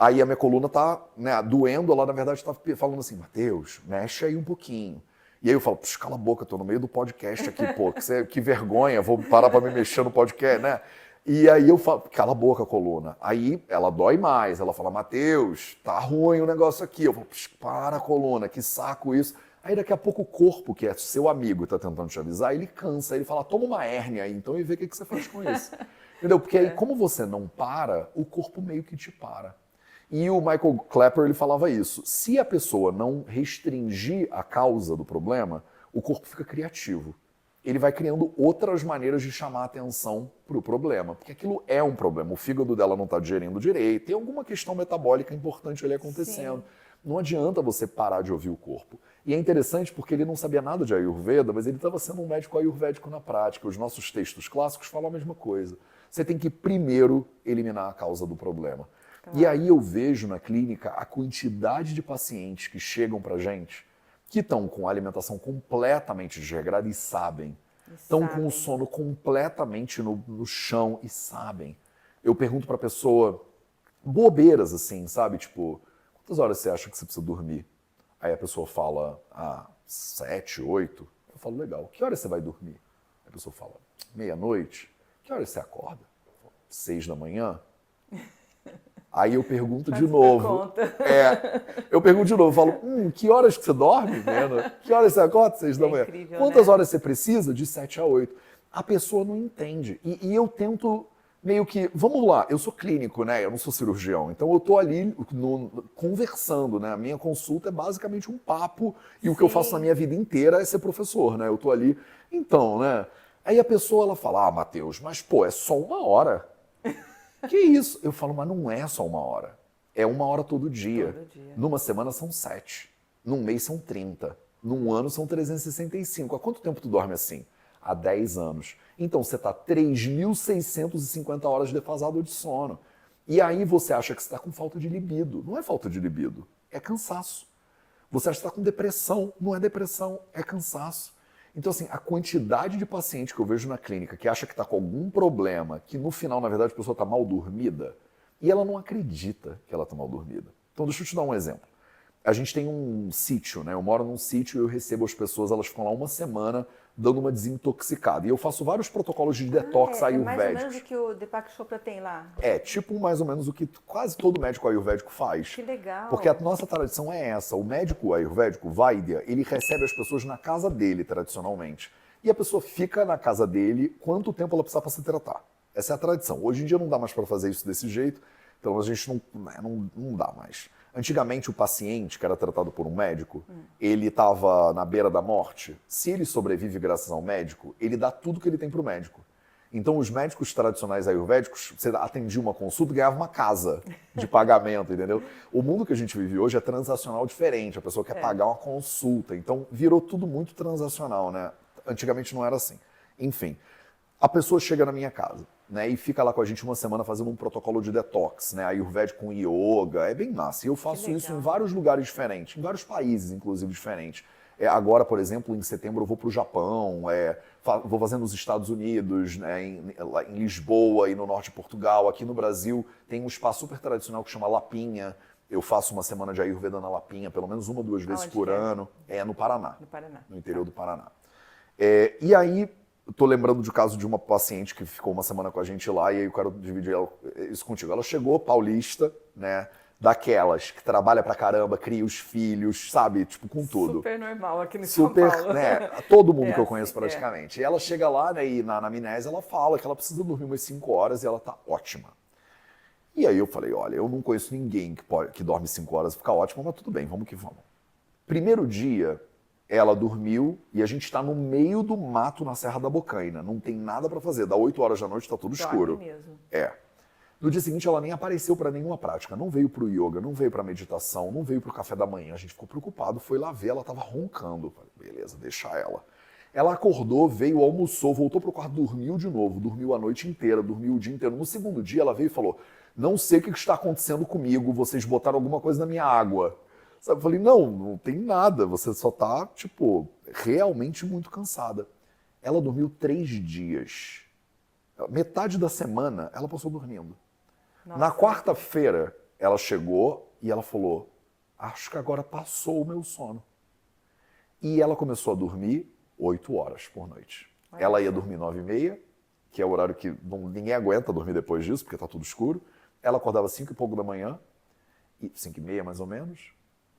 Aí a minha coluna tá, né, doendo, ela na verdade tá falando assim, Matheus, mexe aí um pouquinho. E aí eu falo, puxa, cala a boca, tô no meio do podcast aqui, pô, que vergonha, vou parar pra me mexer no podcast, né? E aí eu falo, cala a boca, coluna. Aí ela dói mais, ela fala, Matheus, tá ruim o negócio aqui. Eu falo, puxa, para, coluna, que saco isso. Aí daqui a pouco o corpo, que é seu amigo e tá tentando te avisar, ele cansa, ele fala, toma uma hérnia aí, então, e vê o que você faz com isso. Entendeu? Porque aí, como você não para, o corpo meio que te para. E o Michael Clapper, ele falava isso. Se a pessoa não restringir a causa do problema, o corpo fica criativo. Ele vai criando outras maneiras de chamar a atenção para o problema. Porque aquilo é um problema. O fígado dela não está digerindo direito. Tem alguma questão metabólica importante ali acontecendo. Sim. Não adianta você parar de ouvir o corpo. E é interessante porque ele não sabia nada de Ayurveda, mas ele estava sendo um médico ayurvédico na prática. Os nossos textos clássicos falam a mesma coisa. Você tem que primeiro eliminar a causa do problema. Claro. E aí eu vejo na clínica a quantidade de pacientes que chegam pra gente que estão com a alimentação completamente desregrada e sabem. Estão com o sono completamente no chão e sabem. Eu pergunto pra pessoa, bobeiras assim, sabe? Tipo, quantas horas você acha que você precisa dormir? Aí a pessoa fala, 7, 8. Eu falo, legal, que horas você vai dormir? Aí a pessoa fala, meia-noite. Que horas você acorda? 6 da manhã. Aí eu pergunto de novo. Eu pergunto de novo, eu falo, que horas que você dorme? Né? Que horas você acorda? 6 da manhã. Incrível, quantas horas você precisa? De 7 a 8. A pessoa não entende. E eu tento meio que, vamos lá, eu sou clínico, né? Eu não sou cirurgião, então eu tô ali conversando, né? A minha consulta é basicamente um papo e o que eu faço na minha vida inteira é ser professor, né? Eu tô ali, então, né? Aí a pessoa, ela fala, Matheus, mas pô, é só 1 hora. Que isso? Eu falo, mas não é só 1 hora. É 1 hora todo dia. Numa semana são 7. Num mês são 30. Num ano são 365. Há quanto tempo tu dorme assim? Há 10 anos. Então você está 3.650 horas defasado de sono. E aí você acha que você está com falta de libido. Não é falta de libido, é cansaço. Você acha que está com depressão. Não é depressão, é cansaço. Então, assim, a quantidade de paciente que eu vejo na clínica que acha que está com algum problema, que no final, na verdade, a pessoa está mal dormida, e ela não acredita que ela está mal dormida. Então, deixa eu te dar um exemplo. A gente tem um sítio, né? Eu moro num sítio e eu recebo as pessoas, elas ficam lá 1 semana dando uma desintoxicada. E eu faço vários protocolos de detox ayurvédicos. É mais ou menos o que o Deepak Chopra tem lá. É, tipo mais ou menos o que quase todo médico ayurvédico faz. Que legal. Porque a nossa tradição é essa. O médico ayurvédico, Vaidya, ele recebe as pessoas na casa dele, tradicionalmente. E a pessoa fica na casa dele quanto tempo ela precisa para se tratar. Essa é a tradição. Hoje em dia não dá mais para fazer isso desse jeito, então a gente não dá mais. Antigamente, o paciente que era tratado por um médico, ele estava na beira da morte. Se ele sobrevive graças ao médico, ele dá tudo que ele tem para o médico. Então, os médicos tradicionais ayurvédicos, você atendia uma consulta e ganhava uma casa de pagamento, entendeu? O mundo que a gente vive hoje é transacional diferente. A pessoa quer pagar uma consulta. Então, virou tudo muito transacional, né? Antigamente não era assim. Enfim, a pessoa chega na minha casa, né, e fica lá com a gente 1 semana fazendo um protocolo de detox, né, ayurvédico com yoga, é bem massa. E eu faço isso em vários lugares diferentes, em vários países, inclusive, diferentes. Agora, por exemplo, em setembro eu vou para o Japão, vou fazer nos Estados Unidos, né, em Lisboa e no norte de Portugal. Aqui no Brasil tem um espaço super tradicional que chama Lapinha. Eu faço 1 semana de Ayurveda na Lapinha, pelo menos 1 ou 2 vezes por ano. É no Paraná. No Paraná. No interior do Paraná. E aí, estou lembrando do caso de uma paciente que ficou 1 semana com a gente lá, e aí eu quero dividir isso contigo. Ela chegou paulista, né? Daquelas que trabalha pra caramba, cria os filhos, sabe? Tipo, com tudo. Super normal aqui no São Paulo. Né? Todo mundo que eu conheço praticamente. E ela chega lá, né, e na anamnese ela fala que ela precisa dormir umas 5 horas e ela tá ótima. E aí eu falei, olha, eu não conheço ninguém que dorme 5 horas e fica ótima, mas tudo bem, vamos que vamos. Primeiro dia, ela dormiu e a gente está no meio do mato na Serra da Bocaina. Não tem nada para fazer. Dá 8 horas da noite, tá tudo escuro. Mesmo. No dia seguinte, ela nem apareceu para nenhuma prática. Não veio para o yoga, não veio para meditação, não veio para o café da manhã. A gente ficou preocupado, foi lá ver, ela estava roncando. Falei, beleza, deixa ela. Ela acordou, veio, almoçou, voltou para o quarto, dormiu de novo. Dormiu a noite inteira, dormiu o dia inteiro. No segundo dia, ela veio e falou, não sei o que está acontecendo comigo, vocês botaram alguma coisa na minha água. Sabe? Eu falei, não tem nada, você só tá, tipo, realmente muito cansada. Ela dormiu 3 dias. Metade da semana, ela passou dormindo. Nossa. Na quarta-feira, ela chegou e ela falou, acho que agora passou o meu sono. E ela começou a dormir 8 horas por noite. Ela ia dormir 9h30, que é o horário que ninguém aguenta dormir depois disso, porque tá tudo escuro. Ela acordava 5 e pouco da manhã, 5h30 mais ou menos,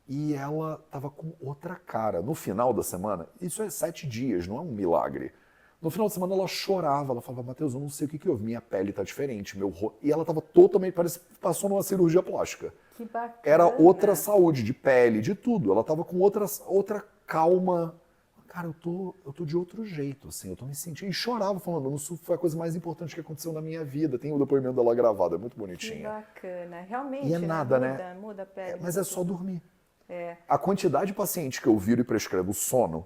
e ela tava com outra cara. No final da semana, isso é 7 dias, não é um milagre. No final de semana ela chorava, ela falava, Matheus, eu não sei o que houve, minha pele tá diferente, meu rosto... E ela tava totalmente, parece que passou numa cirurgia plástica. Que bacana. Era outra saúde, de pele, de tudo. Ela tava com outra calma. Cara, eu tô de outro jeito, assim, eu tô me sentindo... E chorava, falando, isso foi a coisa mais importante que aconteceu na minha vida. Tem o depoimento dela gravado, é muito Que bonitinho. bacana. Realmente, E é nada, muda, né? Muda a pele. Mas muda é só tudo. dormir. É. A quantidade de pacientes que eu viro e prescrevo sono,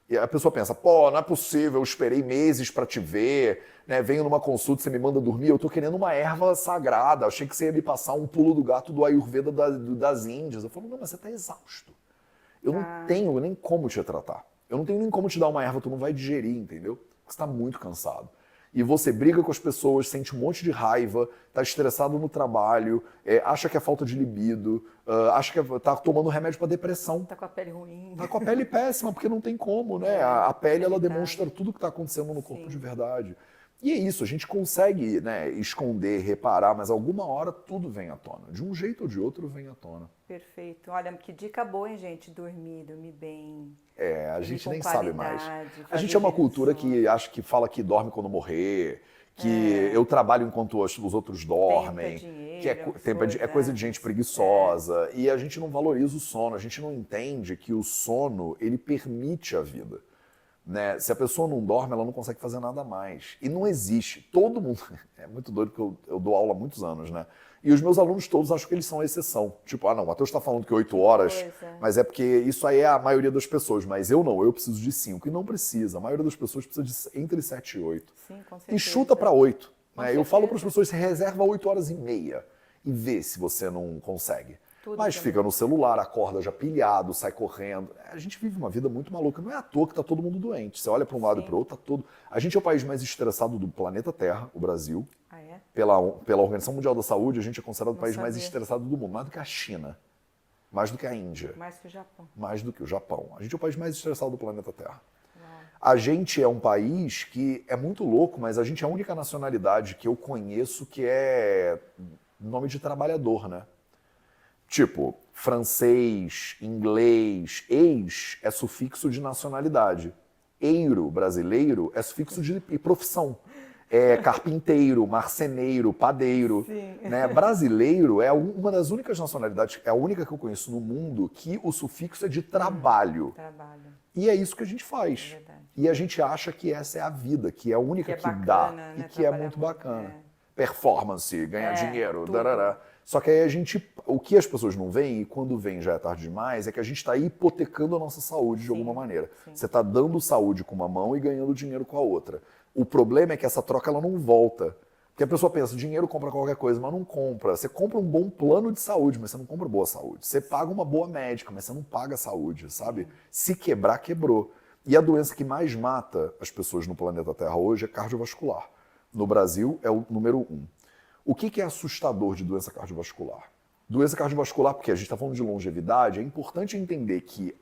e a pessoa pensa, pô, não é possível, eu esperei meses pra te ver, né? Venho numa consulta, você me manda dormir, eu tô querendo uma erva sagrada, achei que você ia me passar um pulo do gato do Ayurveda das Índias. Eu falo, não, mas você tá exausto. Eu não tenho nem como te tratar. Eu não tenho nem como te dar uma erva, tu não vai digerir, entendeu? Porque você tá muito cansado. E você briga com as pessoas, sente um monte de raiva, tá estressado no trabalho, acha que é falta de libido, acha que tá tomando remédio para depressão. Tá com a pele ruim. Tá com a pele péssima, porque não tem como, né? A pele, ela demonstra tudo que tá acontecendo no corpo de verdade. E é isso, a gente consegue, né, esconder, reparar, mas alguma hora tudo vem à tona. De um jeito ou de outro vem à tona. Perfeito. Olha, que dica boa, hein, gente? Dormir bem. A Dormir gente com nem sabe mais. qualidade, A fazer gente é uma giro cultura de que fala que dorme quando morrer, que eu trabalho enquanto os outros dormem, dinheiro, que é coisa de gente preguiçosa, e a gente não valoriza o sono, a gente não entende que o sono, ele permite a vida. Né? Se a pessoa não dorme, ela não consegue fazer nada mais. E não existe. Todo mundo... É muito doido porque eu dou aula há muitos anos, né? E os meus alunos todos acham que eles são a exceção. Tipo, não, o Matheus está falando que 8 horas, mas é porque isso aí é a maioria das pessoas. Mas eu não, eu preciso de 5. E não precisa. A maioria das pessoas precisa de entre 7 e 8. Sim, com certeza. E chuta para 8. Né? Eu certeza. falo para as pessoas, reserva 8 horas e meia. E vê se você não consegue. Tudo Mas também. fica no celular, acorda já pilhado, sai correndo. A gente vive uma vida muito maluca. Não é à toa que tá todo mundo doente. Você olha para um lado e para o outro, tá todo... A gente é o país mais estressado do planeta Terra, o Brasil. Ah, é? Pela Organização Mundial da Saúde, a gente é considerado o país mais sabia. estressado do mundo. Mais do que a China. Mais do que a Índia. Mais que o Japão. Mais do que o Japão. A gente é o país mais estressado do planeta Terra. A gente é um país que é muito louco, mas a gente é a única nacionalidade que eu conheço que é nome de trabalhador, né? Tipo, francês, inglês, ex é sufixo de nacionalidade. Eiro, brasileiro, é sufixo de profissão. É carpinteiro, marceneiro, padeiro. Né? Brasileiro é uma das únicas nacionalidades, é a única que eu conheço no mundo que o sufixo é de trabalho. Trabalho. E é isso que a gente faz. É verdade. E a gente acha que essa é a vida, que é a única Que é que bacana, dá né? e que é Trabalhar muito muito, bacana. Performance, ganhar dinheiro, tudo. darará. Só que aí o que as pessoas não veem, e quando vem já é tarde demais, é que a gente está hipotecando a nossa saúde de alguma maneira. Você está dando saúde com uma mão e ganhando dinheiro com a outra. O problema é que essa troca ela não volta. Porque a pessoa pensa, dinheiro compra qualquer coisa, mas não compra. Você compra um bom plano de saúde, mas você não compra boa saúde. Você paga uma boa médica, mas você não paga saúde, sabe? Se quebrar, quebrou. E a doença que mais mata as pessoas no planeta Terra hoje é cardiovascular. No Brasil é o número 1. O que é assustador de doença cardiovascular? Doença cardiovascular, porque a gente está falando de longevidade, é importante entender que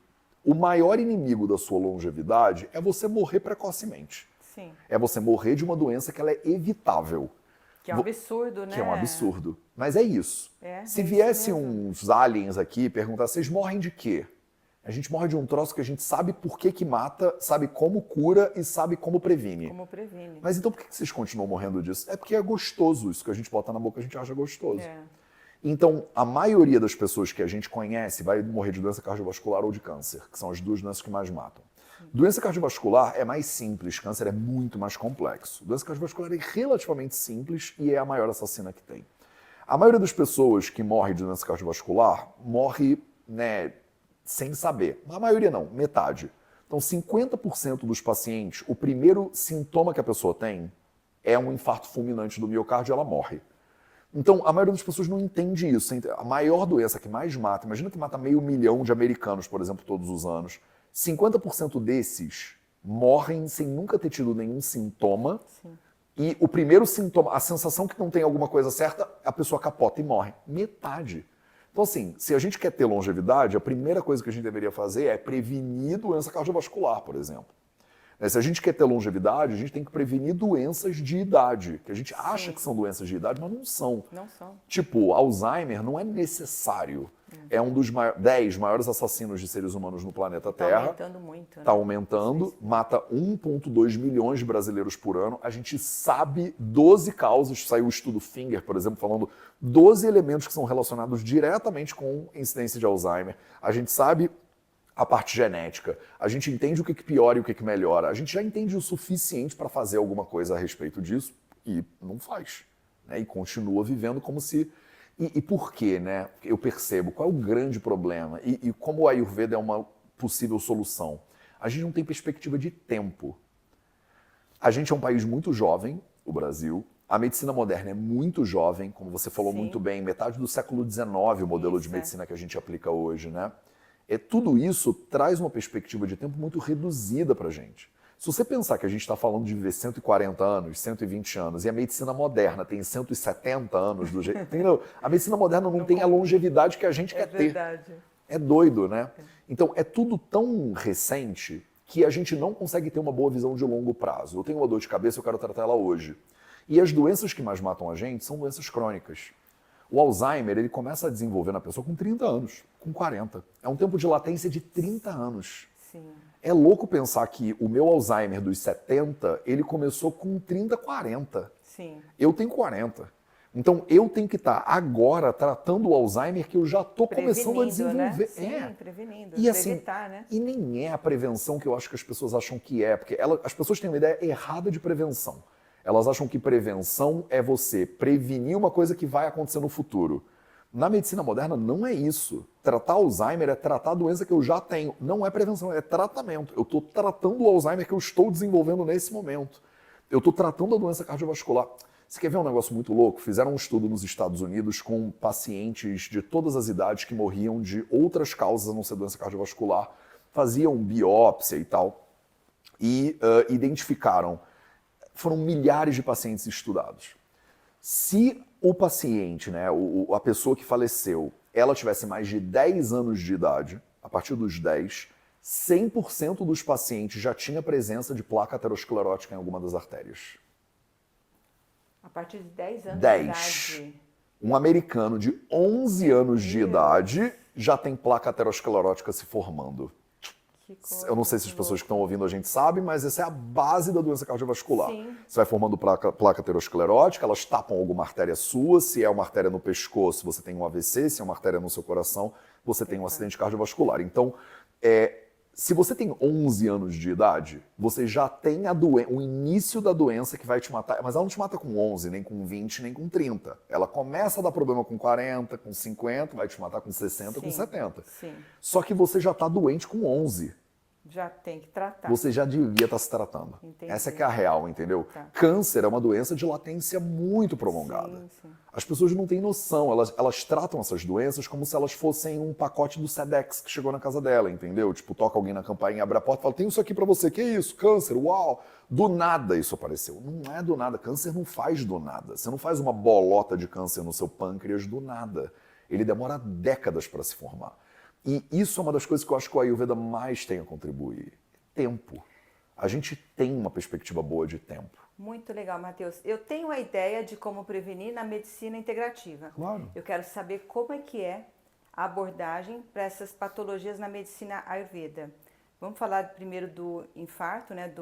o maior inimigo da sua longevidade é você morrer precocemente. Sim. É você morrer de uma doença que ela é evitável. Que é um absurdo, né? Que é um absurdo. Mas é isso. Se isso viessem mesmo. uns aliens aqui e perguntar, vocês morrem de quê? A gente morre de um troço que a gente sabe por que mata, sabe como cura e sabe como previne. Como previne. Mas então por que vocês continuam morrendo disso? É porque é gostoso. Isso que a gente bota na boca a gente acha gostoso. Então, a maioria das pessoas que a gente conhece vai morrer de doença cardiovascular ou de câncer, que são as duas doenças que mais matam. Doença cardiovascular é mais simples, câncer é muito mais complexo. Doença cardiovascular é relativamente simples e é a maior assassina que tem. A maioria das pessoas que morre de doença cardiovascular morre, né, sem saber. A maioria não, metade. Então, 50% dos pacientes, o primeiro sintoma que a pessoa tem é um infarto fulminante do miocárdio e ela morre. Então, a maioria das pessoas não entende isso. A maior doença que mais mata, imagina que mata 500 mil de americanos, por exemplo, todos os anos. 50% desses morrem sem nunca ter tido nenhum sintoma E o primeiro sintoma, a sensação que não tem alguma coisa certa, a pessoa capota e morre. Metade. Então, assim, se a gente quer ter longevidade, a primeira coisa que a gente deveria fazer é prevenir doença cardiovascular, por exemplo. Se a gente quer ter longevidade, a gente tem que prevenir doenças de idade, que a gente acha que são doenças de idade, mas não são. Não são. Tipo, Alzheimer não é necessário. É um dos 10 maiores assassinos de seres humanos no planeta Terra. Está aumentando muito. Né? Está aumentando, mata 1,2 milhões de brasileiros por ano. A gente sabe 12 causas, saiu o estudo Finger, por exemplo, falando 12 elementos que são relacionados diretamente com incidência de Alzheimer. A gente sabe a parte genética, a gente entende o que piora e o que melhora. A gente já entende o suficiente para fazer alguma coisa a respeito disso e não faz. Né? E continua vivendo como se... E por quê, né? Eu percebo qual é o grande problema e como o Ayurveda é uma possível solução. A gente não tem perspectiva de tempo. A gente é um país muito jovem, o Brasil. A medicina moderna é muito jovem, como você falou muito bem, metade do século XIX o modelo de medicina que a gente aplica hoje, né? Tudo isso traz uma perspectiva de tempo muito reduzida para a gente. Se você pensar que a gente está falando de viver 140 anos, 120 anos, e a medicina moderna tem 170 anos, do jeito, entendeu? A medicina moderna não tem a longevidade que a gente quer ter. É doido, né? Então, é tudo tão recente que a gente não consegue ter uma boa visão de longo prazo. Eu tenho uma dor de cabeça, eu quero tratar ela hoje. E as doenças que mais matam a gente são doenças crônicas. O Alzheimer, ele começa a desenvolver na pessoa com 30 anos, com 40. É um tempo de latência de 30 anos. Sim. É louco pensar que o meu Alzheimer dos 70, ele começou com 30, 40. Sim. Eu tenho 40. Então, eu tenho que estar agora tratando o Alzheimer que eu já estou começando a desenvolver. Né? Sim, prevenindo. E assim, evitar, né? E nem é a prevenção que eu acho que as pessoas acham que é, porque as pessoas têm uma ideia errada de prevenção. Elas acham que prevenção é você prevenir uma coisa que vai acontecer no futuro. Na medicina moderna não é isso. Tratar Alzheimer é tratar a doença que eu já tenho. Não é prevenção, é tratamento. Eu estou tratando o Alzheimer que eu estou desenvolvendo nesse momento. Eu estou tratando a doença cardiovascular. Você quer ver um negócio muito louco? Fizeram um estudo nos Estados Unidos com pacientes de todas as idades que morriam de outras causas a não ser doença cardiovascular. Faziam biópsia e tal. E identificaram. Foram milhares de pacientes estudados. Se o paciente, né, a pessoa que faleceu, ela tivesse mais de 10 anos de idade, a partir dos 10, 100% dos pacientes já tinha presença de placa aterosclerótica em alguma das artérias. A partir de 10 anos 10. de idade. Um americano de 11 anos de idade já tem placa aterosclerótica se formando. Eu não sei se as pessoas que estão ouvindo a gente sabem, mas essa é a base da doença cardiovascular. Sim. Você vai formando placa aterosclerótica, elas tapam alguma artéria sua, se é uma artéria no pescoço, você tem um AVC, se é uma artéria no seu coração, você tem um acidente cardiovascular. Então, se você tem 11 anos de idade, você já tem o início da doença que vai te matar, mas ela não te mata com 11, nem com 20, nem com 30. Ela começa a dar problema com 40, com 50, vai te matar com 60, com 70. Sim. Só que você já está doente com 11. Já tem que tratar. Você já devia estar se tratando. Entendi. Essa é que é a real, entendeu? Tá. Câncer é uma doença de latência muito prolongada. Sim. As pessoas não têm noção, elas tratam essas doenças como se elas fossem um pacote do Sedex que chegou na casa dela, entendeu? Tipo, toca alguém na campainha, abre a porta e fala, tem isso aqui pra você, que isso? Câncer, uau! Do nada isso apareceu. Não é do nada, câncer não faz do nada. Você não faz uma bolota de câncer no seu pâncreas do nada. Ele demora décadas para se formar. E isso é uma das coisas que eu acho que o Ayurveda mais tem a contribuir. Tempo. A gente tem uma perspectiva boa de tempo. Muito legal, Matheus. Eu tenho a ideia de como prevenir na medicina integrativa. Claro. Eu quero saber como é que é a abordagem para essas patologias na medicina Ayurveda. Vamos falar primeiro do infarto, né,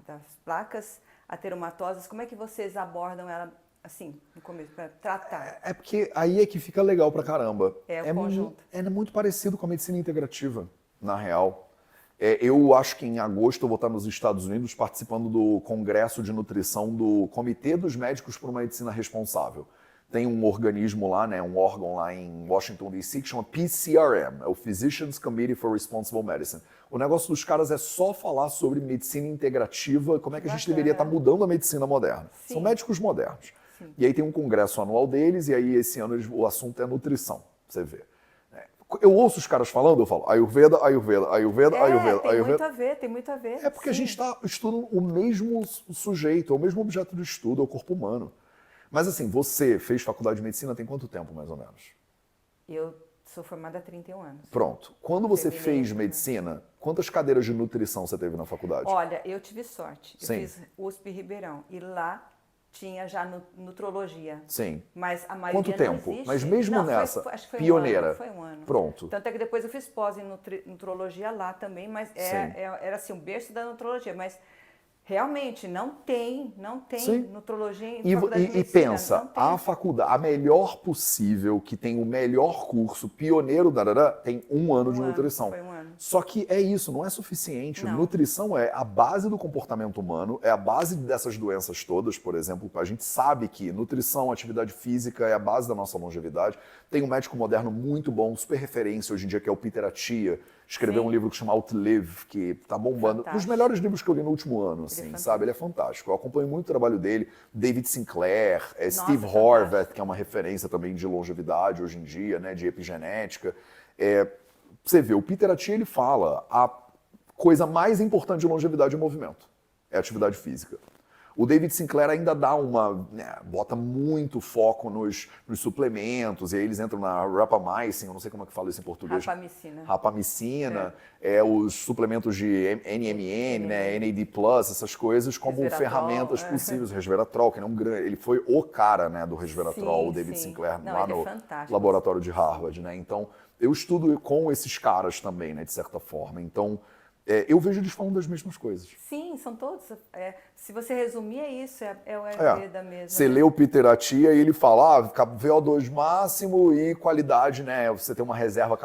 das placas ateromatosas. Como é que vocês abordam ela assim, no começo, para tratar? É porque aí é que fica legal pra caramba. É o conjunto. É muito parecido com a medicina integrativa, na real. Eu acho que em agosto eu vou estar nos Estados Unidos participando do congresso de nutrição do Comitê dos Médicos por uma Medicina Responsável. Tem um organismo lá, né, um órgão lá em Washington, D.C., que chama PCRM, é o Physicians Committee for Responsible Medicine. O negócio dos caras é só falar sobre medicina integrativa, como é que a gente deveria estar mudando a medicina moderna. Sim. São médicos modernos. Sim. E aí tem um congresso anual deles, e aí esse ano o assunto é nutrição, pra você ver. Eu ouço os caras falando, eu falo Ayurveda, Ayurveda, Ayurveda, Ayurveda, tem Ayurveda. muito a ver, tem muito a ver. É porque a sim. gente está estudando o mesmo sujeito, é o mesmo objeto de estudo, é o corpo humano. Mas assim, você fez faculdade de medicina tem quanto tempo, mais ou menos? Eu sou formada há 31 anos. Pronto. Quando você Terminei, fez né? medicina, quantas cadeiras de nutrição você teve na faculdade? Olha, eu tive sorte. Eu Sim. fiz USP Ribeirão e lá tinha já nutrologia. Sim. Mas a maioria Quanto não tempo? existe. Mas mesmo Não, nessa, acho que foi pioneira. Um ano, foi um ano. Pronto. Tanto é que depois eu fiz pós em nutrologia lá também, mas Sim. era assim, um berço da nutrologia. Mas realmente não tem Sim. nutrologia em E, faculdade de e medicina. pensa, não tem. a faculdade, a melhor possível, que tem o melhor curso, pioneiro, tem 1 ano de Um ano, nutrição. foi 1 ano. Só que é isso, não é suficiente. Não. Nutrição é a base do comportamento humano, é a base dessas doenças todas, por exemplo. A gente sabe que nutrição, atividade física é a base da nossa longevidade. Tem um médico moderno muito bom, super referência hoje em dia, que é o Peter Attia. Escreveu Sim. um livro que chama Outlive, que tá bombando. Um dos Fantástico. melhores livros que eu li no último ano, assim, fantástico. sabe? Ele é fantástico. Eu acompanho muito o trabalho dele. David Sinclair, Steve fantástico. Horvath, que é uma referência também de longevidade hoje em dia, né, de epigenética. Você vê, o Peter Attia, ele fala, a coisa mais importante de longevidade é o movimento, é a atividade física. O David Sinclair ainda dá bota muito foco nos suplementos, e aí eles entram na rapamycin, eu não sei como é que fala isso em português. Rapamicina. Rapamicina, os suplementos de NMN, né, NAD+, essas coisas, como Resveratrol, ferramentas possíveis. Resveratrol, que é ele foi o cara, né, do resveratrol, Sim, o David sim. Sinclair, Não, lá ele é no fantástico. laboratório de Harvard, né? Então, eu estudo com esses caras também, né, de certa forma. Então, eu vejo eles falando das mesmas coisas. Sim, são todos. Se você resumir, é isso, é o Ayurveda mesmo. Você né? lê o Peter Attia e ele fala, VO2 máximo e qualidade, né? Você tem uma reserva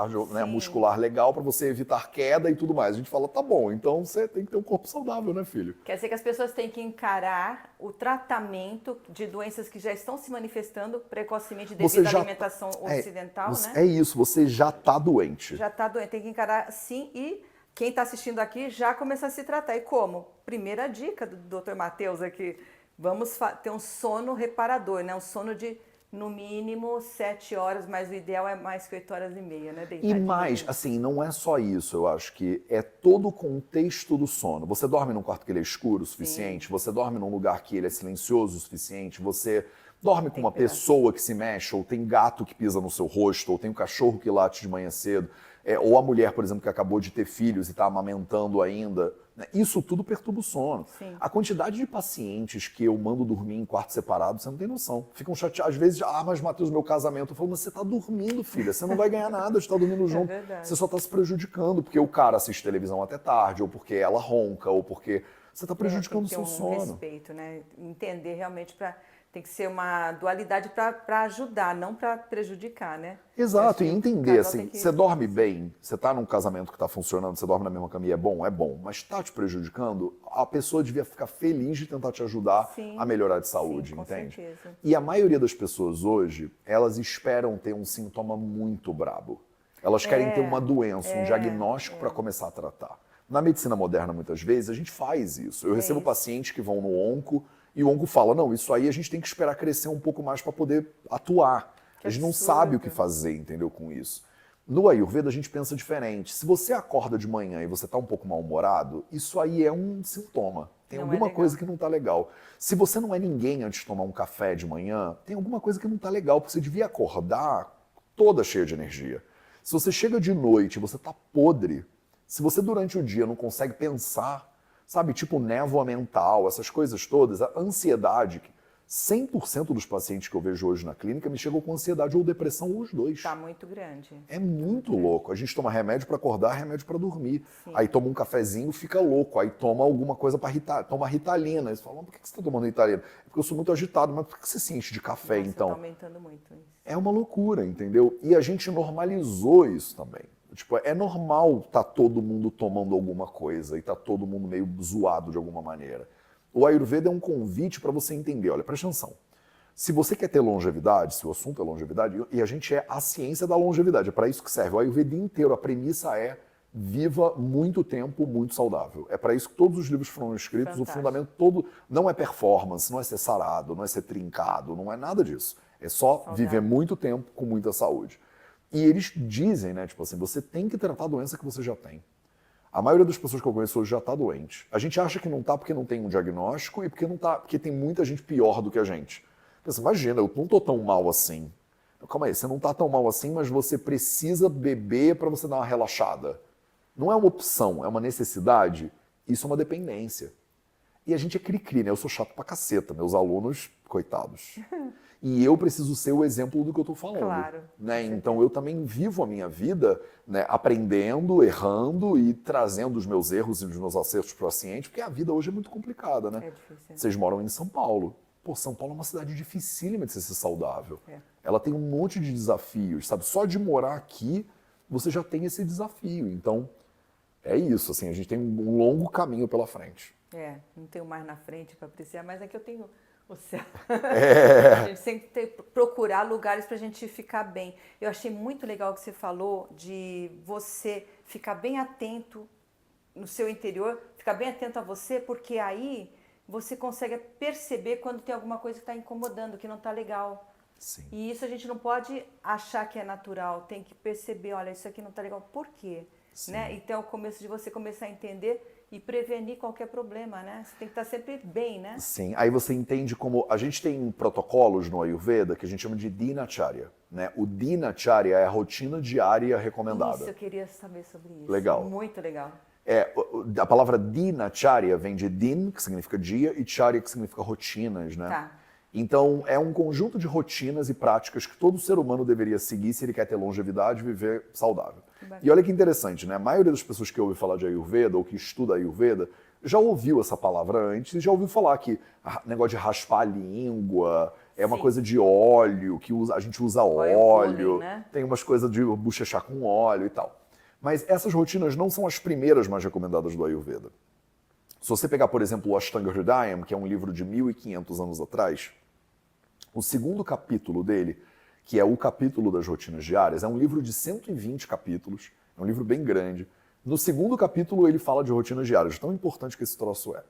muscular legal para você evitar queda e tudo mais. A gente fala, tá bom, então você tem que ter um corpo saudável, né, filho? Quer dizer que as pessoas têm que encarar o tratamento de doenças que já estão se manifestando precocemente devido à alimentação ocidental, né? É isso, você já tá doente. Já está doente, tem que encarar sim e quem está assistindo aqui já começar a se tratar. E como? Primeira dica do Dr. Matheus aqui, vamos ter um sono reparador, né? Um sono de, no mínimo, 7 horas, mas o ideal é mais que 8 horas e meia, né? E mais, assim, não é só isso, eu acho que é todo o contexto do sono. Você dorme num quarto que ele é escuro o suficiente, você dorme num lugar que ele é silencioso o suficiente, você dorme com uma pessoa que se mexe, ou tem gato que pisa no seu rosto, ou tem um cachorro que late de manhã cedo, ou a mulher, por exemplo, que acabou de ter filhos e está amamentando ainda. Isso tudo perturba o sono. Sim. A quantidade de pacientes que eu mando dormir em quarto separado, você não tem noção. Ficam chateados. Às vezes, mas Matheus, meu casamento. Eu falo, mas você está dormindo, filha. Você não vai ganhar nada de estar dormindo junto. Verdade. Você só está se prejudicando, porque o cara assiste televisão até tarde, ou porque ela ronca, ou porque você está prejudicando o seu sono. Respeito, né? Entender realmente tem que ser uma dualidade para ajudar, não para prejudicar, né? Exato, e entender assim, você dorme assim. bem, você está num casamento que está funcionando, você dorme na mesma cama e é bom, mas está te prejudicando, a pessoa devia ficar feliz de tentar te ajudar a melhorar de saúde, com entende? certeza. E a maioria das pessoas hoje, elas esperam ter um sintoma muito brabo. Elas querem ter uma doença, um diagnóstico para começar a tratar. Na medicina moderna, muitas vezes, a gente faz isso. Eu recebo pacientes que vão no onco, e o onco fala, não, isso aí a gente tem que esperar crescer um pouco mais para poder atuar. A gente não sabe o que fazer, entendeu, com isso. No Ayurveda a gente pensa diferente. Se você acorda de manhã e você está um pouco mal-humorado, isso aí é um sintoma. Tem alguma coisa que não está legal. Se você não é ninguém antes de tomar um café de manhã, tem alguma coisa que não está legal, porque você devia acordar toda cheia de energia. Se você chega de noite e você está podre, se você durante o dia não consegue pensar, sabe, tipo névoa mental, essas coisas todas, a ansiedade, 100% dos pacientes que eu vejo hoje na clínica me chegam com ansiedade ou depressão ou os dois. Tá muito grande. É muito louco. A gente toma remédio para acordar, remédio para dormir. Aí toma um cafezinho, fica louco. Aí toma alguma coisa para irritar, toma Ritalina. Eles falam, por que você está tomando Ritalina? É porque eu sou muito agitado. Mas por que você se enche de café, então? Tá aumentando muito isso. É uma loucura, entendeu? E a gente normalizou isso também. Tipo, é normal tá todo mundo tomando alguma coisa e tá todo mundo meio zoado de alguma maneira. O Ayurveda é um convite para você entender, olha, presta atenção. Se você quer ter longevidade, se o assunto é longevidade, e a gente é a ciência da longevidade, é para isso que serve. O Ayurveda inteiro, a premissa é viva muito tempo, muito saudável. É para isso que todos os livros foram escritos, o fundamento todo não é performance, não é ser sarado, não é ser trincado, não é nada disso. É só viver muito tempo com muita saúde. E eles dizem, né, tipo assim, você tem que tratar a doença que você já tem. A maioria das pessoas que eu conheço hoje já está doente. A gente acha que não está porque não tem um diagnóstico e porque não tá, porque tem muita gente pior do que a gente. Então, imagina, eu não tô tão mal assim. Então, calma aí, você não tá tão mal assim, mas você precisa beber para você dar uma relaxada. Não é uma opção, é uma necessidade. Isso é uma dependência. E a gente é cri-cri, né? Eu sou chato pra caceta, meus alunos, coitados. E eu preciso ser o exemplo do que eu tô falando. Claro. Né? Então eu também vivo a minha vida, né, aprendendo, errando e trazendo os meus erros e os meus acertos para o paciente, porque a vida hoje é muito complicada, né? É difícil. Vocês moram em São Paulo. Pô, São Paulo é uma cidade dificílima de ser saudável. É. Ela tem um monte de desafios, sabe? Só de morar aqui, você já tem esse desafio. Então, é isso, assim, a gente tem um longo caminho pela frente. É, não tenho mais na frente para apreciar, mas é que eu tenho o céu. É. A gente sempre tem que procurar lugares para a gente ficar bem. Eu achei muito legal o que você falou de você ficar bem atento no seu interior, ficar bem atento a você, porque aí você consegue perceber quando tem alguma coisa que está incomodando, que não está legal. Sim. E isso a gente não pode achar que é natural, tem que perceber, olha, isso aqui não está legal, por quê? Né? Então é o começo de você começar a entender e prevenir qualquer problema, né? Você tem que estar sempre bem, né? Sim, aí você entende como... A gente tem protocolos no Ayurveda que a gente chama de Dinacharya, né? O Dinacharya é a rotina diária recomendada. Isso, eu queria saber sobre isso. Legal. Muito legal. A palavra Dinacharya vem de Din, que significa dia, e Charya, que significa rotinas, né? Tá. Então, é um conjunto de rotinas e práticas que todo ser humano deveria seguir se ele quer ter longevidade e viver saudável. E olha que interessante, né? A maioria das pessoas que ouve falar de Ayurveda ou que estuda Ayurveda já ouviu essa palavra antes e já ouviu falar que negócio de raspar a língua é uma Sim. coisa de óleo, que a gente usa Oil óleo, pulling, né? tem umas coisas de bochechar com óleo e tal. Mas essas rotinas não são as primeiras mais recomendadas do Ayurveda. Se você pegar, por exemplo, o Ashtanga Hridayam, que é um livro de 1500 anos atrás, o segundo capítulo dele, que é o capítulo das rotinas diárias, é um livro de 120 capítulos, é um livro bem grande. No segundo capítulo ele fala de rotinas diárias, tão importante que esse troço é.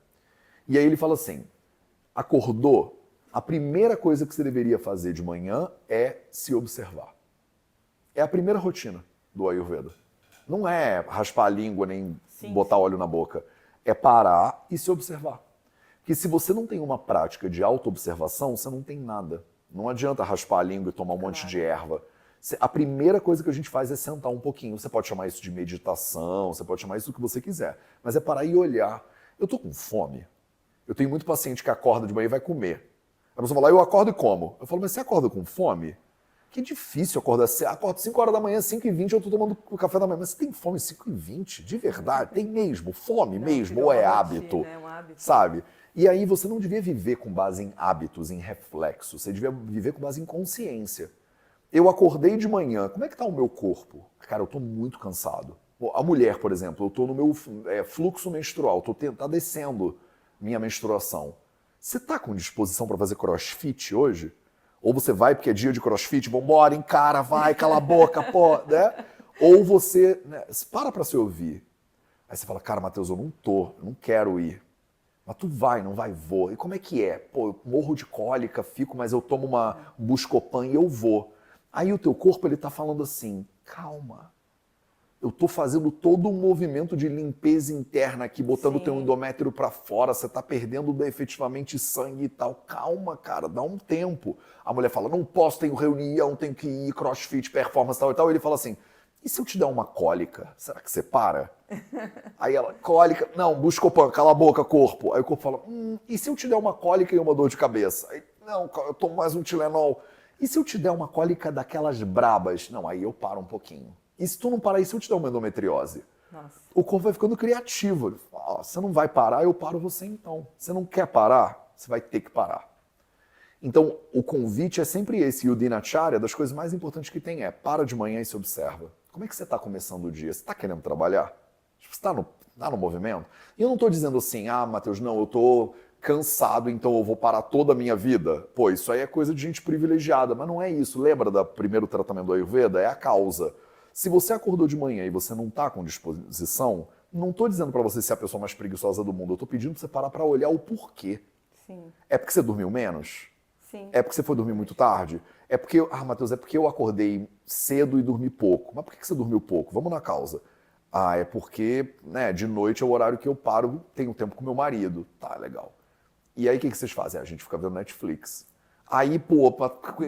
E aí ele fala assim, acordou, a primeira coisa que você deveria fazer de manhã é se observar. É a primeira rotina do Ayurveda. Não é raspar a língua nem botar óleo na boca. É parar e se observar. Porque se você não tem uma prática de auto-observação, você não tem nada. Não adianta raspar a língua e tomar um monte de erva. A primeira coisa que a gente faz é sentar um pouquinho. Você pode chamar isso de meditação, você pode chamar isso do que você quiser. Mas é parar e olhar. Eu tô com fome. Eu tenho muito paciente que acorda de manhã e vai comer. A pessoa fala, eu acordo e como. Eu falo, mas você acorda com fome? Que difícil acordar. Você acorda 5 horas da manhã, 5h20, eu tô tomando o café da manhã. Mas você tem fome 5h20? De verdade? Tem mesmo? Fome mesmo? Ou é hábito? É um hábito. Sabe? E aí você não devia viver com base em hábitos, em reflexos. Você devia viver com base em consciência. Eu acordei de manhã, como é que tá o meu corpo? Cara, eu tô muito cansado. A mulher, por exemplo, eu tô no meu fluxo menstrual, tá descendo minha menstruação. Você tá com disposição para fazer crossfit hoje? Ou você vai porque é dia de crossfit, vambora, encara, vai, cala a boca, pô, né? Ou você, né, para se ouvir. Aí você fala, cara, Matheus, eu não quero ir. Mas tu vai, não vai, vou. E como é que é? Pô, eu morro de cólica, fico, mas eu tomo um Buscopan e eu vou. Aí o teu corpo, ele tá falando assim, calma. Eu tô fazendo todo um movimento de limpeza interna aqui, botando o teu endométrio para fora, você tá perdendo efetivamente sangue e tal. Calma, cara, dá um tempo. A mulher fala, não posso, tenho reunião, tenho que ir, crossfit, performance, tal e tal. Ele fala assim, e se eu te der uma cólica, será que você para? Aí ela, cólica, não, Buscopan, cala a boca, corpo. Aí o corpo fala, e se eu te der uma cólica e uma dor de cabeça? Aí, não, eu tomo mais um Tilenol. E se eu te der uma cólica daquelas brabas? Não, aí eu paro um pouquinho. E se tu não parar, e se eu te der uma endometriose? Nossa. O corpo vai ficando criativo. Ele fala, você não vai parar, eu paro você então. Você não quer parar? Você vai ter que parar. Então, o convite é sempre esse. E o Dinacharya, das coisas mais importantes que tem é, para de manhã e se observa. Como é que você está começando o dia? Você está querendo trabalhar? Você está no movimento? E eu não estou dizendo assim, Matheus, não, eu estou cansado, então eu vou parar toda a minha vida. Pô, isso aí é coisa de gente privilegiada, mas não é isso. Lembra do primeiro tratamento do Ayurveda? É a causa. Se você acordou de manhã e você não está com disposição, não estou dizendo para você ser a pessoa mais preguiçosa do mundo, eu estou pedindo para você parar para olhar o porquê. Sim. É porque você dormiu menos? Sim. É porque você foi dormir muito tarde? É porque, Matheus, é porque eu acordei cedo e dormi pouco. Mas por que você dormiu pouco? Vamos na causa. Ah, é porque, né, de noite é o horário que eu paro, tenho tempo com meu marido. Tá, legal. E aí o que vocês fazem? A gente fica vendo Netflix. Aí, pô,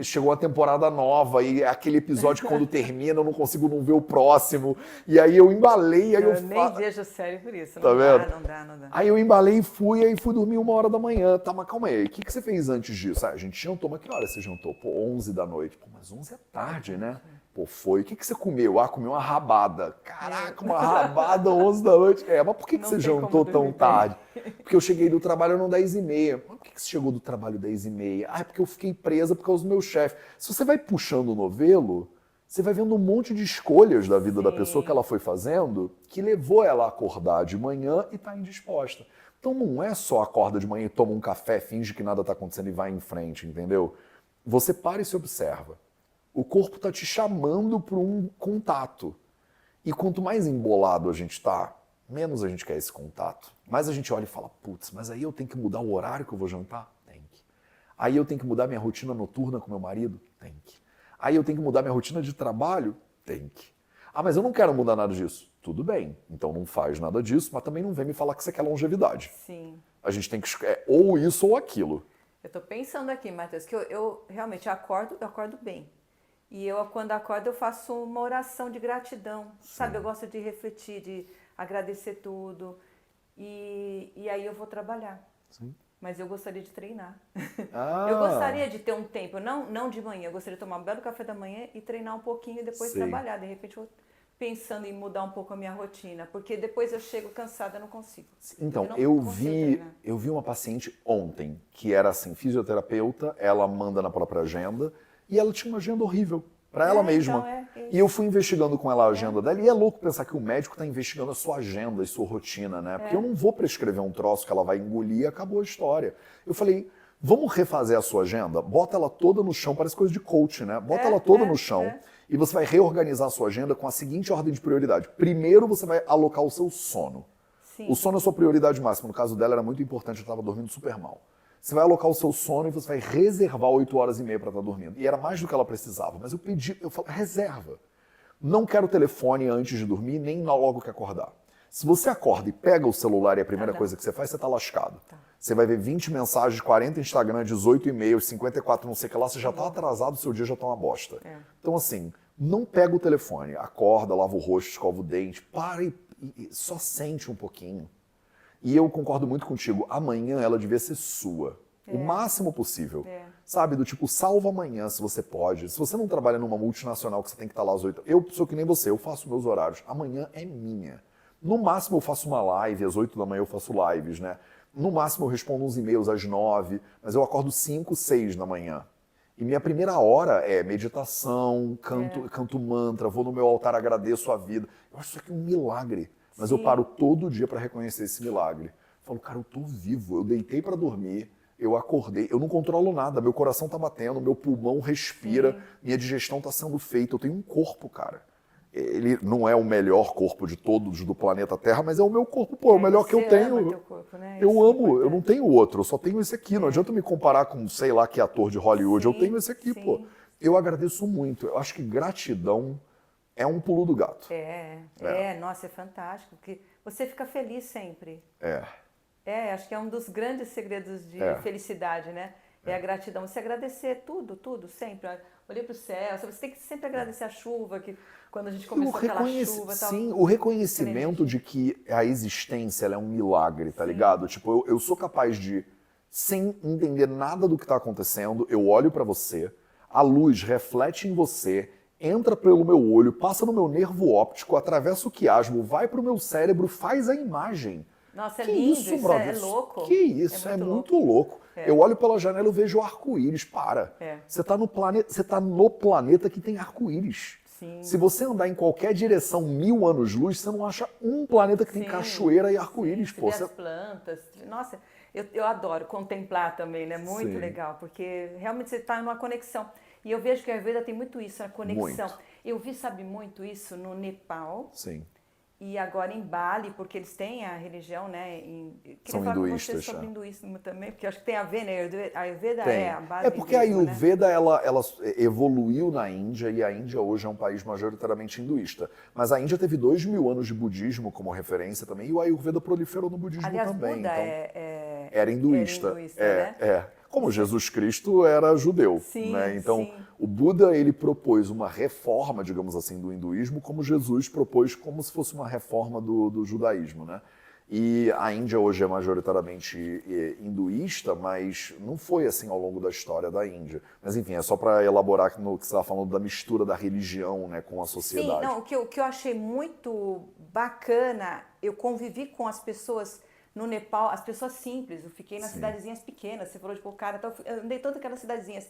chegou a temporada nova e aquele episódio que quando termina eu não consigo não ver o próximo. E aí eu embalei, aí Eu nem vejo série por isso. Tá Não vendo? dá, não dá, não dá. Aí eu embalei e aí fui dormir 1h da manhã. Tá, mas calma aí, o que você fez antes disso? Ah, a gente jantou, mas que hora você jantou? Pô, 11 da noite. Pô, mas 11 é tarde, né? Pô, foi. O que você comeu? Ah, comi uma rabada. Caraca, uma rabada 11 da noite. É, mas por que Não você tem jantou como tão dormir tarde? Porque eu cheguei do trabalho no 10h30. Mas por que você chegou do trabalho 10h30? Ah, é porque eu fiquei presa por causa do meu chefe. Se você vai puxando o novelo, você vai vendo um monte de escolhas da vida da pessoa que ela foi fazendo que levou ela a acordar de manhã e tá indisposta. Então não é só acorda de manhã e toma um café, finge que nada tá acontecendo e vai em frente, entendeu? Você para e se observa. O corpo tá te chamando para um contato. E quanto mais embolado a gente tá, menos a gente quer esse contato. Mais a gente olha e fala, putz, mas aí eu tenho que mudar o horário que eu vou jantar? Tem que. Aí eu tenho que mudar minha rotina noturna com meu marido? Tem que. Aí eu tenho que mudar minha rotina de trabalho? Tem que. Ah, mas eu não quero mudar nada disso. Tudo bem, então não faz nada disso, mas também não vem me falar que você quer longevidade. Sim. A gente tem que ou isso ou aquilo. Eu tô pensando aqui, Matheus, que eu realmente acordo bem. E eu, quando acordo, eu faço uma oração de gratidão, sabe? Eu gosto de refletir, de agradecer tudo. E aí eu vou trabalhar. Sim. Mas eu gostaria de treinar. Ah. Eu gostaria de ter um tempo, não de manhã, eu gostaria de tomar um belo café da manhã e treinar um pouquinho e depois Sim. trabalhar. De repente eu vou pensando em mudar um pouco a minha rotina, porque depois eu chego cansada, eu não consigo. Então, não eu consigo vi treinar. uma paciente ontem, que era assim, fisioterapeuta, ela manda na própria agenda, e ela tinha uma agenda horrível para ela mesma. Então E eu fui investigando com ela a agenda dela, e é louco pensar que o médico está investigando a sua agenda e sua rotina, né? Porque eu não vou prescrever um troço que ela vai engolir e acabou a história. Eu falei, vamos refazer a sua agenda? Bota ela toda no chão, parece coisa de coach, né? Bota ela toda no chão. E você vai reorganizar a sua agenda com a seguinte ordem de prioridade. Primeiro, você vai alocar o seu sono. Sim. O sono é a sua prioridade máxima. No caso dela, era muito importante, eu estava dormindo super mal. Você vai alocar o seu sono e você vai reservar 8h30 para estar dormindo. E era mais do que ela precisava. Mas eu falei, reserva. Não quero telefone antes de dormir, nem logo que acordar. Se você acorda e pega o celular e a primeira coisa que você faz, você está lascado. Você vai ver 20 mensagens, 40 Instagram, 18 e-mails, 54 não sei o que lá, você já está atrasado, seu dia já está uma bosta. Então assim, não pega o telefone, acorda, lava o rosto, escova o dente, para e só sente um pouquinho. E eu concordo muito contigo, amanhã ela devia ser sua. O máximo possível. Sabe, do tipo, salva amanhã se você pode. Se você não trabalha numa multinacional que você tem que estar lá às 8, eu sou que nem você, eu faço meus horários. Amanhã é minha. No máximo eu faço uma live, às 8 da manhã eu faço lives, né? No máximo eu respondo uns e-mails às 9, mas eu acordo 5, 6 da manhã. E minha primeira hora é meditação, canto mantra, vou no meu altar, agradeço a vida. Eu acho isso aqui um milagre. Mas eu paro todo dia para reconhecer esse milagre. Falo, cara, eu tô vivo, eu deitei para dormir, eu acordei, eu não controlo nada, meu coração tá batendo, meu pulmão respira, minha digestão tá sendo feita, eu tenho um corpo, cara. Ele não é o melhor corpo de todos do planeta Terra, mas é o meu corpo, pô, é o melhor que eu tenho. Ama teu corpo, né? Eu Isso é amo, eu importante. não tenho outro, eu só tenho esse aqui. Não adianta me comparar com, sei lá, que ator de Hollywood, eu tenho esse aqui, pô. Eu agradeço muito, eu acho que gratidão é um pulo do gato. Nossa, é fantástico, porque você fica feliz sempre. Acho que é um dos grandes segredos de felicidade, né? É a gratidão. Você agradecer tudo, sempre. Olhei para o céu, você tem que sempre agradecer a chuva, que quando a gente começou aquela chuva e tal. Sim, o reconhecimento de que a existência ela é um milagre, tá ligado? Tipo, eu sou capaz de, sem entender nada do que tá acontecendo, eu olho para você, a luz reflete em você, entra pelo meu olho, passa no meu nervo óptico, atravessa o quiasmo, vai pro meu cérebro, faz a imagem. Nossa, é Que lindo, isso, isso brother? é louco. Que isso, é muito louco. Eu olho pela janela e vejo arco-íris, para. Você tá no planeta que tem arco-íris. Se você andar em qualquer direção 1000 anos-luz, você não acha um planeta que tem cachoeira e arco-íris, pô. Você vê as plantas. Nossa, eu adoro contemplar também, né? Muito legal, porque realmente você está numa conexão. E eu vejo que a Ayurveda tem muito isso, a conexão. Muito. Eu vi, sabe, muito isso no Nepal. Sim. E agora em Bali, porque eles têm a religião, né? Queria São falar com você hinduístas, sobre é. hinduísmo também, porque acho que tem a ver, né? A Ayurveda Tem. é a base É porque a hinduísmo, né? Ayurveda ela evoluiu na Índia e a Índia hoje é um país majoritariamente hinduísta. Mas a Índia teve 2000 anos de budismo como referência também e o Ayurveda proliferou no budismo Aliás, também. Buda Então, era hinduísta. né? Como Jesus Cristo era judeu, Sim, né? Então, sim. o Buda ele propôs uma reforma, digamos assim, do hinduísmo, como Jesus propôs como se fosse uma reforma do judaísmo, né? E a Índia hoje é majoritariamente hinduísta, mas não foi assim ao longo da história da Índia. Mas enfim, é só para elaborar no que você estava falando da mistura da religião, né, com a sociedade. Sim, não, o que eu achei muito bacana, eu convivi com as pessoas no Nepal, as pessoas simples, eu fiquei nas Sim. cidadezinhas pequenas, você falou de Pokhara, então eu andei todas aquelas cidadezinhas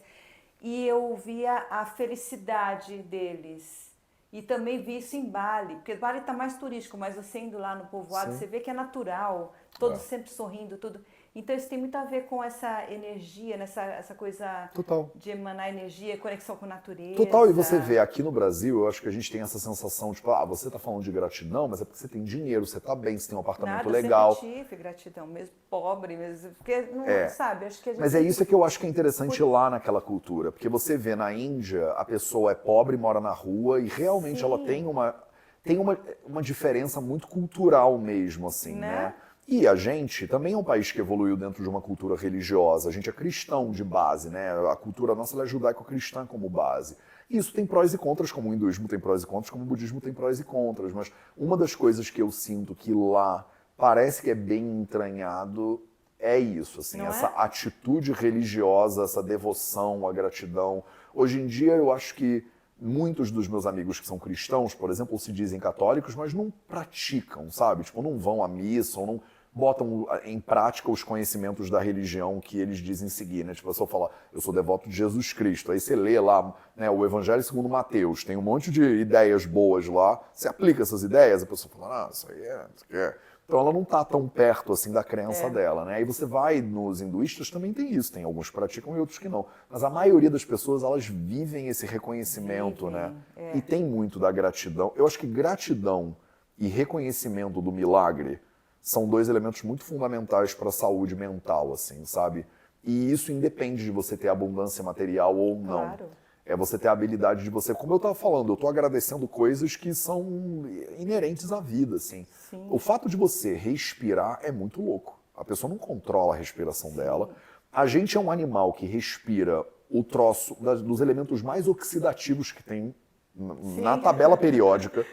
e eu via a felicidade deles. E também vi isso em Bali, porque Bali está mais turístico, mas você indo lá no povoado, Sim. você vê que é natural, todos É. sempre sorrindo, tudo. Então isso tem muito a ver com essa energia, essa coisa Total. de emanar energia, conexão com a natureza. Total, e você vê, aqui no Brasil, eu acho que a gente tem essa sensação, tipo, você tá falando de gratidão, mas é porque você tem dinheiro, você tá bem, você tem um apartamento Nada, legal. eu sempre tive gratidão, mesmo pobre, mesmo, porque não sabe, acho que a gente... Mas é isso que eu acho que é interessante lá naquela cultura, porque você vê na Índia, a pessoa é pobre, mora na rua, e realmente Sim. ela tem uma diferença muito cultural mesmo, assim, né? E a gente também é um país que evoluiu dentro de uma cultura religiosa. A gente é cristão de base, né? A cultura nossa ela é judaico-cristã como base. E isso tem prós e contras, como o hinduísmo tem prós e contras, como o budismo tem prós e contras. Mas uma das coisas que eu sinto que lá parece que é bem entranhado é isso, assim, essa atitude religiosa, essa devoção, a gratidão. Hoje em dia eu acho que muitos dos meus amigos que são cristãos, por exemplo, se dizem católicos, mas não praticam, sabe? Tipo, não vão à missa ou não botam em prática os conhecimentos da religião que eles dizem seguir, né? Tipo, a pessoa fala, eu sou devoto de Jesus Cristo. Aí você lê lá, né, o Evangelho segundo Mateus, tem um monte de ideias boas lá, você aplica essas ideias, a pessoa fala, isso aí isso aqui é... Então ela não está tão perto assim da crença dela, né? Aí você vai nos hinduístas, também tem isso, tem alguns que praticam e outros que não. Mas a maioria das pessoas, elas vivem esse reconhecimento, né? E tem muito da gratidão. Eu acho que gratidão e reconhecimento do milagre são dois elementos muito fundamentais para a saúde mental, assim, sabe? E isso independe de você ter abundância material ou não. Claro. É você ter a habilidade de você... Como eu estava falando, eu estou agradecendo coisas que são inerentes à vida, assim. Sim. O fato de você respirar é muito louco. A pessoa não controla a respiração dela. A gente é um animal que respira o troço dos elementos mais oxidativos que tem na tabela periódica.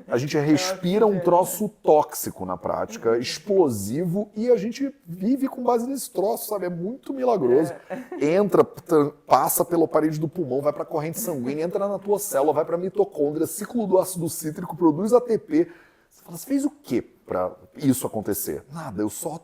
A gente respira um troço tóxico na prática, explosivo, e a gente vive com base nesse troço, sabe? É muito milagroso. Entra, passa pela parede do pulmão, vai para a corrente sanguínea, entra na tua célula, vai para a mitocôndria, ciclo do ácido cítrico, produz ATP. Você fala, você fez o quê para isso acontecer? Nada, eu só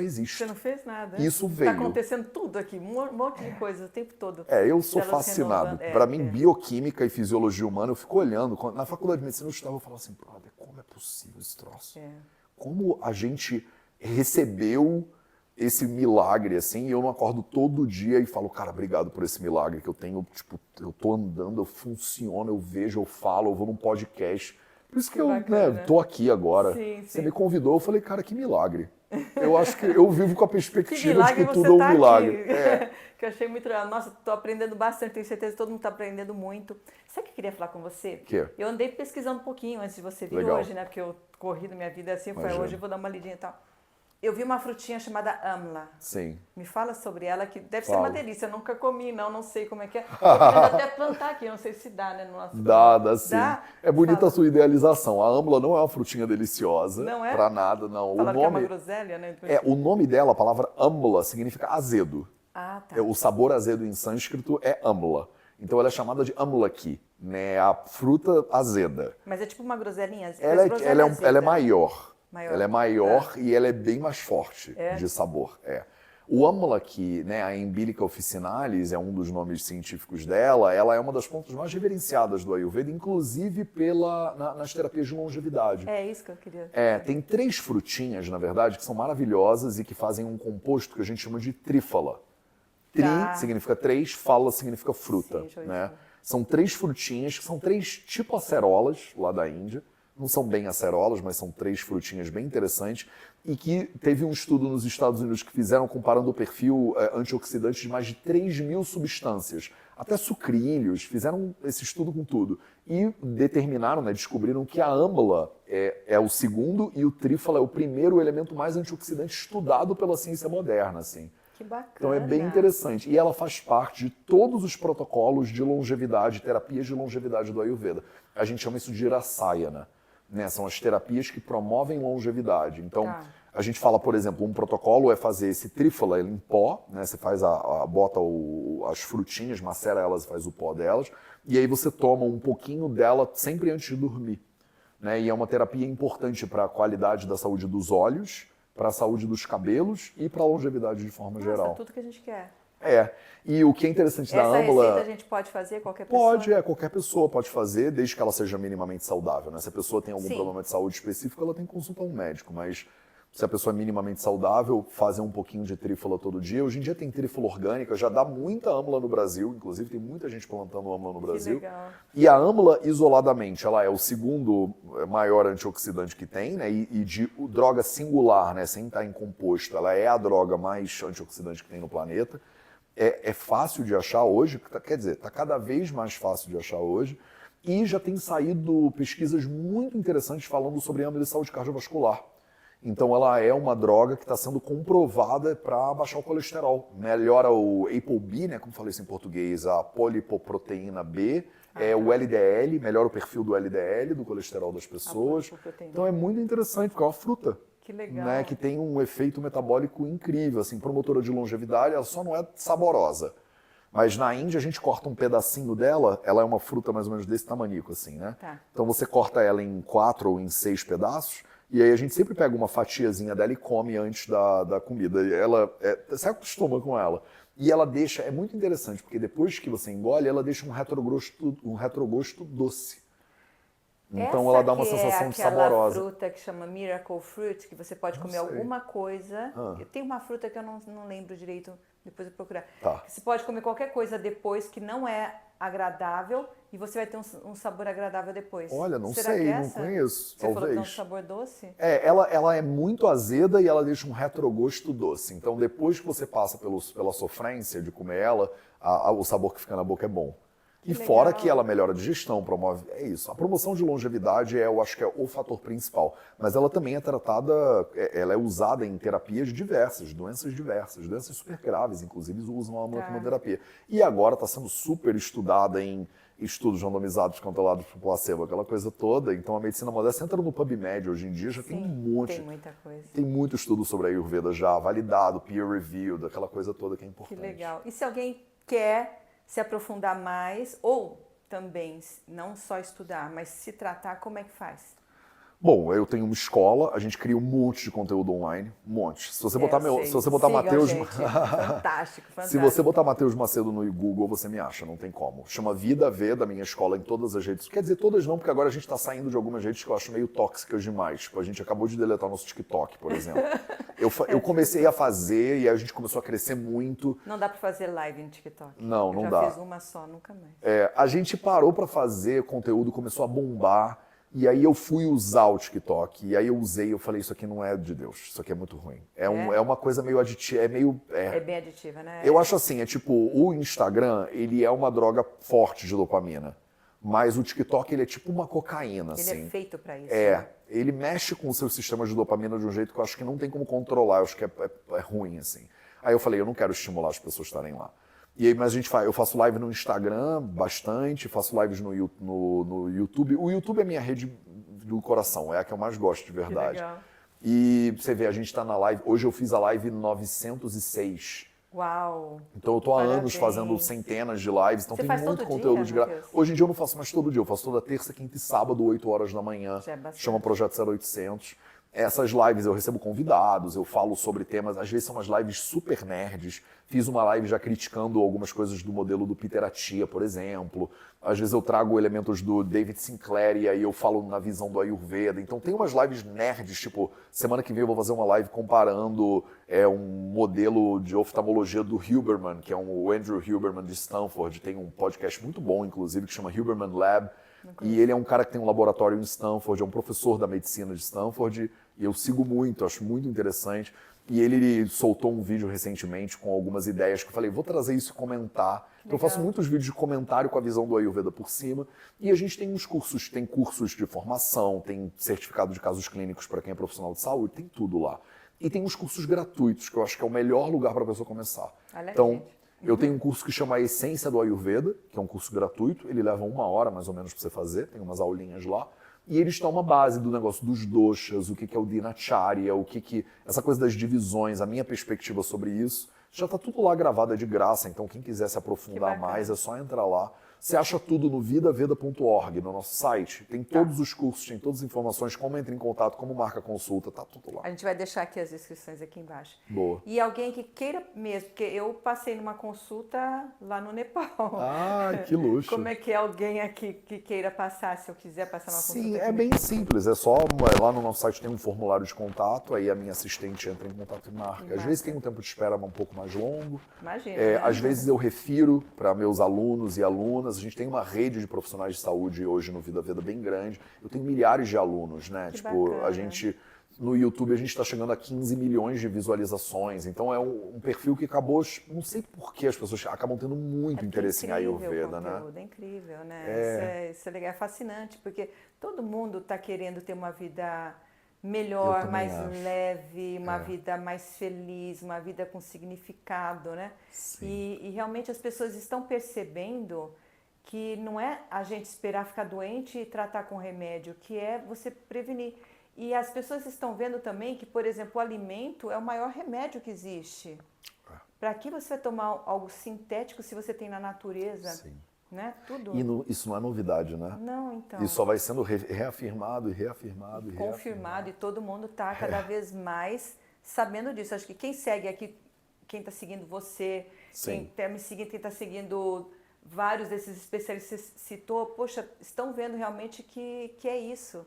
existo. Você não fez nada. Isso veio. Está acontecendo tudo aqui, um monte de coisa o tempo todo. Eu sou Células fascinado. renovando. Para mim, bioquímica e fisiologia humana, eu fico olhando. Na faculdade de medicina eu estava falando assim, brother, como é possível esse troço? Como a gente recebeu esse milagre, assim, e eu não acordo todo dia e falo, cara, obrigado por esse milagre que eu tenho, tipo, eu tô andando, eu funciono, eu vejo, eu falo, eu vou num podcast. Por isso que eu tô aqui agora. Sim, Você sim. me convidou, eu falei, cara, que milagre. Eu acho que eu vivo com a perspectiva de que você tudo é um tá milagre. Aqui. Que eu achei muito legal. Nossa, tô aprendendo bastante, tenho certeza que todo mundo tá aprendendo muito. Sabe o que eu queria falar com você? Que? Eu andei pesquisando um pouquinho antes de você vir Legal. hoje, né? Porque eu corri na minha vida assim, foi Imagina. hoje eu vou dar uma lidinha e tal. Eu vi uma frutinha chamada amla. Sim. Me fala sobre ela, que deve ser Fala. uma delícia. Eu nunca comi, não sei como é que é. Eu quero até plantar aqui, não sei se dá, né? No nosso Dá sim. Dá? É bonita Fala. a sua idealização. A âmbula não é uma frutinha deliciosa. Não é? Pra nada, não. Falaram que é uma groselha, né? O nome dela, a palavra âmbula, significa azedo. Ah, tá. O sabor azedo em sânscrito é âmbula. Então ela é chamada de amlaki, né? A fruta azeda. Mas é tipo uma groselinha? Ela é maior. Maior. Ela é maior e ela é bem mais forte de sabor. O amlaki, né, a Embilica officinalis, é um dos nomes científicos dela, ela é uma das plantas mais reverenciadas do Ayurveda, inclusive nas terapias de longevidade. É isso que eu queria. Tem 3 frutinhas, na verdade, que são maravilhosas e que fazem um composto que a gente chama de trífala. Tri significa 3, fala significa fruta. Sim, Né? São 3 frutinhas, que são 3 tipo acerolas lá da Índia, Não são bem acerolas, mas são 3 frutinhas bem interessantes. E que teve um estudo nos Estados Unidos que fizeram comparando o perfil antioxidante de mais de 3.000 substâncias. Até sucrilhos, fizeram esse estudo com tudo. E determinaram, descobriram que a âmala é o segundo e o trífala é o primeiro elemento mais antioxidante estudado pela ciência moderna, assim. Que bacana. Então é bem interessante. E ela faz parte de todos os protocolos de longevidade, terapias de longevidade do Ayurveda. A gente chama isso de Rasayana, né? São as terapias que promovem longevidade. Então, a gente fala, por exemplo, um protocolo é fazer esse trífala em pó, né? Você faz bota as frutinhas, macera elas e faz o pó delas, e aí você toma um pouquinho dela sempre antes de dormir, né? E é uma terapia importante para a qualidade da saúde dos olhos, para a saúde dos cabelos e para a longevidade de forma geral. Tudo que a gente quer. E o que é interessante da âmala... Essa receita a gente pode fazer, qualquer pessoa? Pode, qualquer pessoa pode fazer, desde que ela seja minimamente saudável, né? Se a pessoa tem algum problema de saúde específico, ela tem que consultar um médico, mas se a pessoa é minimamente saudável, fazer um pouquinho de trífala todo dia. Hoje em dia tem trífala orgânica, já dá muita âmala no Brasil, inclusive tem muita gente plantando âmala no Brasil. Que legal. E a âmala, isoladamente, ela é o segundo maior antioxidante que tem, né? E de droga singular, né? Sem estar em composto, ela é a droga mais antioxidante que tem no planeta. É fácil de achar hoje, quer dizer, está cada vez mais fácil de achar hoje. E já tem saído pesquisas muito interessantes falando sobre âmala e saúde cardiovascular. Então ela é uma droga que está sendo comprovada para baixar o colesterol. Melhora o ApoB, né, como falei isso em português, a polipoproteína B, o LDL, melhora o perfil do LDL, do colesterol das pessoas. Então é muito interessante, porque é uma fruta. Que legal. Né, que tem um efeito metabólico incrível, assim, promotora de longevidade, ela só não é saborosa. Mas na Índia a gente corta um pedacinho dela, ela é uma fruta mais ou menos desse tamanico, assim, né? Então você corta ela em 4 ou em 6 pedaços, e aí a gente sempre pega uma fatiazinha dela e come antes da comida. Você acostuma com ela. E ela deixa, é muito interessante, porque depois que você engole, ela deixa um retrogosto doce. Então ela dá uma sensação de saborosa. Aquela fruta que chama Miracle Fruit, que você pode comer alguma coisa. Tem uma fruta que eu não lembro direito, depois eu vou procurar. Que você pode comer qualquer coisa depois que não é agradável e você vai ter um sabor agradável depois. Olha, não Será sei, que é não essa? conheço. Você talvez. falou que dá um sabor doce? Ela é muito azeda e ela deixa um retrogosto doce. Então depois que você passa pela sofrência de comer ela, o sabor que fica na boca é bom. E fora que ela melhora a digestão, promove... É isso. A promoção de longevidade eu acho que é o fator principal. Mas ela também é tratada, ela é usada em terapias diversas, doenças super graves, inclusive usam a âmala-terapia. E agora está sendo super estudada em estudos randomizados controlados por placebo, aquela coisa toda. Então a medicina moderna, você entra no PubMed hoje em dia, já tem um monte. Tem muita coisa. Tem muito estudo sobre a Ayurveda já, validado, peer-reviewed, aquela coisa toda que é importante. Que legal. E se alguém quer se aprofundar mais, ou também não só estudar, mas se tratar, como é que faz? Bom, eu tenho uma escola, a gente cria um monte de conteúdo online, um monte. Se você botar Matheus... Fantástico. Se você botar Matheus Macedo no Google, você me acha, não tem como. Chama Vida V da minha escola em todas as redes. Quer dizer, todas não, porque agora a gente está saindo de algumas redes que eu acho meio tóxicas demais. Tipo, a gente acabou de deletar nosso TikTok, por exemplo. Eu comecei a fazer e aí a gente começou a crescer muito. Não dá para fazer live no TikTok. Não dá. Eu já fiz uma só, nunca mais. A gente parou para fazer conteúdo, começou a bombar. E aí eu fui usar o TikTok, e aí eu falei, isso aqui não é de Deus, isso aqui é muito ruim. É uma coisa meio aditiva, É bem aditiva, né? Eu acho assim, é tipo, o Instagram, ele é uma droga forte de dopamina, mas o TikTok, ele é tipo uma cocaína, assim. Ele é feito para isso. Ele mexe com o seu sistema de dopamina de um jeito que eu acho que não tem como controlar, eu acho que é ruim, assim. Aí eu falei, eu não quero estimular as pessoas a estarem lá. E aí, mas eu faço live no Instagram bastante, faço lives no YouTube. O YouTube é minha rede do coração, é a que eu mais gosto de verdade. Que legal. E você vê, a gente está na live, hoje eu fiz a live 906. Uau! Então eu tô há anos fazendo centenas de lives, então Você tem faz muito todo conteúdo dia, de graça. Matheus? Hoje em dia eu não faço mais todo dia, eu faço toda terça, quinta e sábado, 8 horas da manhã. Já é bastante. Chama Projeto 0800. Essas lives eu recebo convidados, eu falo sobre temas, às vezes são umas lives super nerds. Fiz uma live já criticando algumas coisas do modelo do Peter Attia, por exemplo. Às vezes eu trago elementos do David Sinclair e aí eu falo na visão do Ayurveda. Então tem umas lives nerds, tipo, semana que vem eu vou fazer uma live comparando um modelo de oftalmologia do Huberman, que é o Andrew Huberman de Stanford. Tem um podcast muito bom, inclusive, que chama Huberman Lab. E ele é um cara que tem um laboratório em Stanford, é um professor da medicina de Stanford, e eu sigo muito, acho muito interessante. E ele soltou um vídeo recentemente com algumas ideias que eu falei, vou trazer isso e comentar. Então eu faço muitos vídeos de comentário com a visão do Ayurveda por cima. E a gente tem uns cursos, tem cursos de formação, tem certificado de casos clínicos para quem é profissional de saúde, tem tudo lá. E tem uns cursos gratuitos, que eu acho que é o melhor lugar para a pessoa começar. Olha, então, gente. eu tenho um curso que chama A Essência do Ayurveda, que é um curso gratuito, ele leva 1 hora mais ou menos para você fazer, tem umas aulinhas lá. E eles estão uma base do negócio dos doshas, o que é o dinacharya, essa coisa das divisões, a minha perspectiva sobre isso. Já está tudo lá gravado, é de graça, então quem quiser se aprofundar mais é só entrar lá. Você acha tudo no vidaveda.org, no nosso site. Tem todos os cursos, tem todas as informações, como entra em contato, como marca consulta, tá tudo lá. A gente vai deixar aqui as inscrições aqui embaixo. Boa. E alguém que queira mesmo, porque eu passei numa consulta lá no Nepal. Ah, que luxo. Como é que é alguém aqui que queira passar, se eu quiser passar uma consulta? Sim, é bem simples, é só, lá no nosso site tem um formulário de contato, aí a minha assistente entra em contato e marca. Às vezes tem um tempo de espera um pouco mais longo. Imagina, né? Às vezes eu refiro para meus alunos e alunas. A gente tem uma rede de profissionais de saúde hoje no Vida Veda bem grande. Eu tenho milhares de alunos, né? Que Tipo, bacana. a gente no YouTube a gente está chegando a 15 milhões de visualizações. Então é um perfil que acabou, não sei por que as pessoas acabam tendo muito interesse em Ayurveda, né? É incrível, né? Isso é legal, é fascinante, porque todo mundo está querendo ter uma vida melhor, mais leve, uma vida mais feliz, uma vida com significado, né? E realmente as pessoas estão percebendo que não é a gente esperar ficar doente e tratar com remédio, que é você prevenir. E as pessoas estão vendo também que, por exemplo, o alimento é o maior remédio que existe. Para que você vai tomar algo sintético se você tem na natureza? Sim. Né? Tudo. E isso não é novidade, né? Não, então. Isso só vai sendo reafirmado e reafirmado. Confirmado, e todo mundo está cada vez mais sabendo disso. Acho que quem segue aqui, quem está seguindo você, quem está me seguindo, quem está seguindo vários desses especialistas que você citou, poxa, estão vendo realmente que é isso.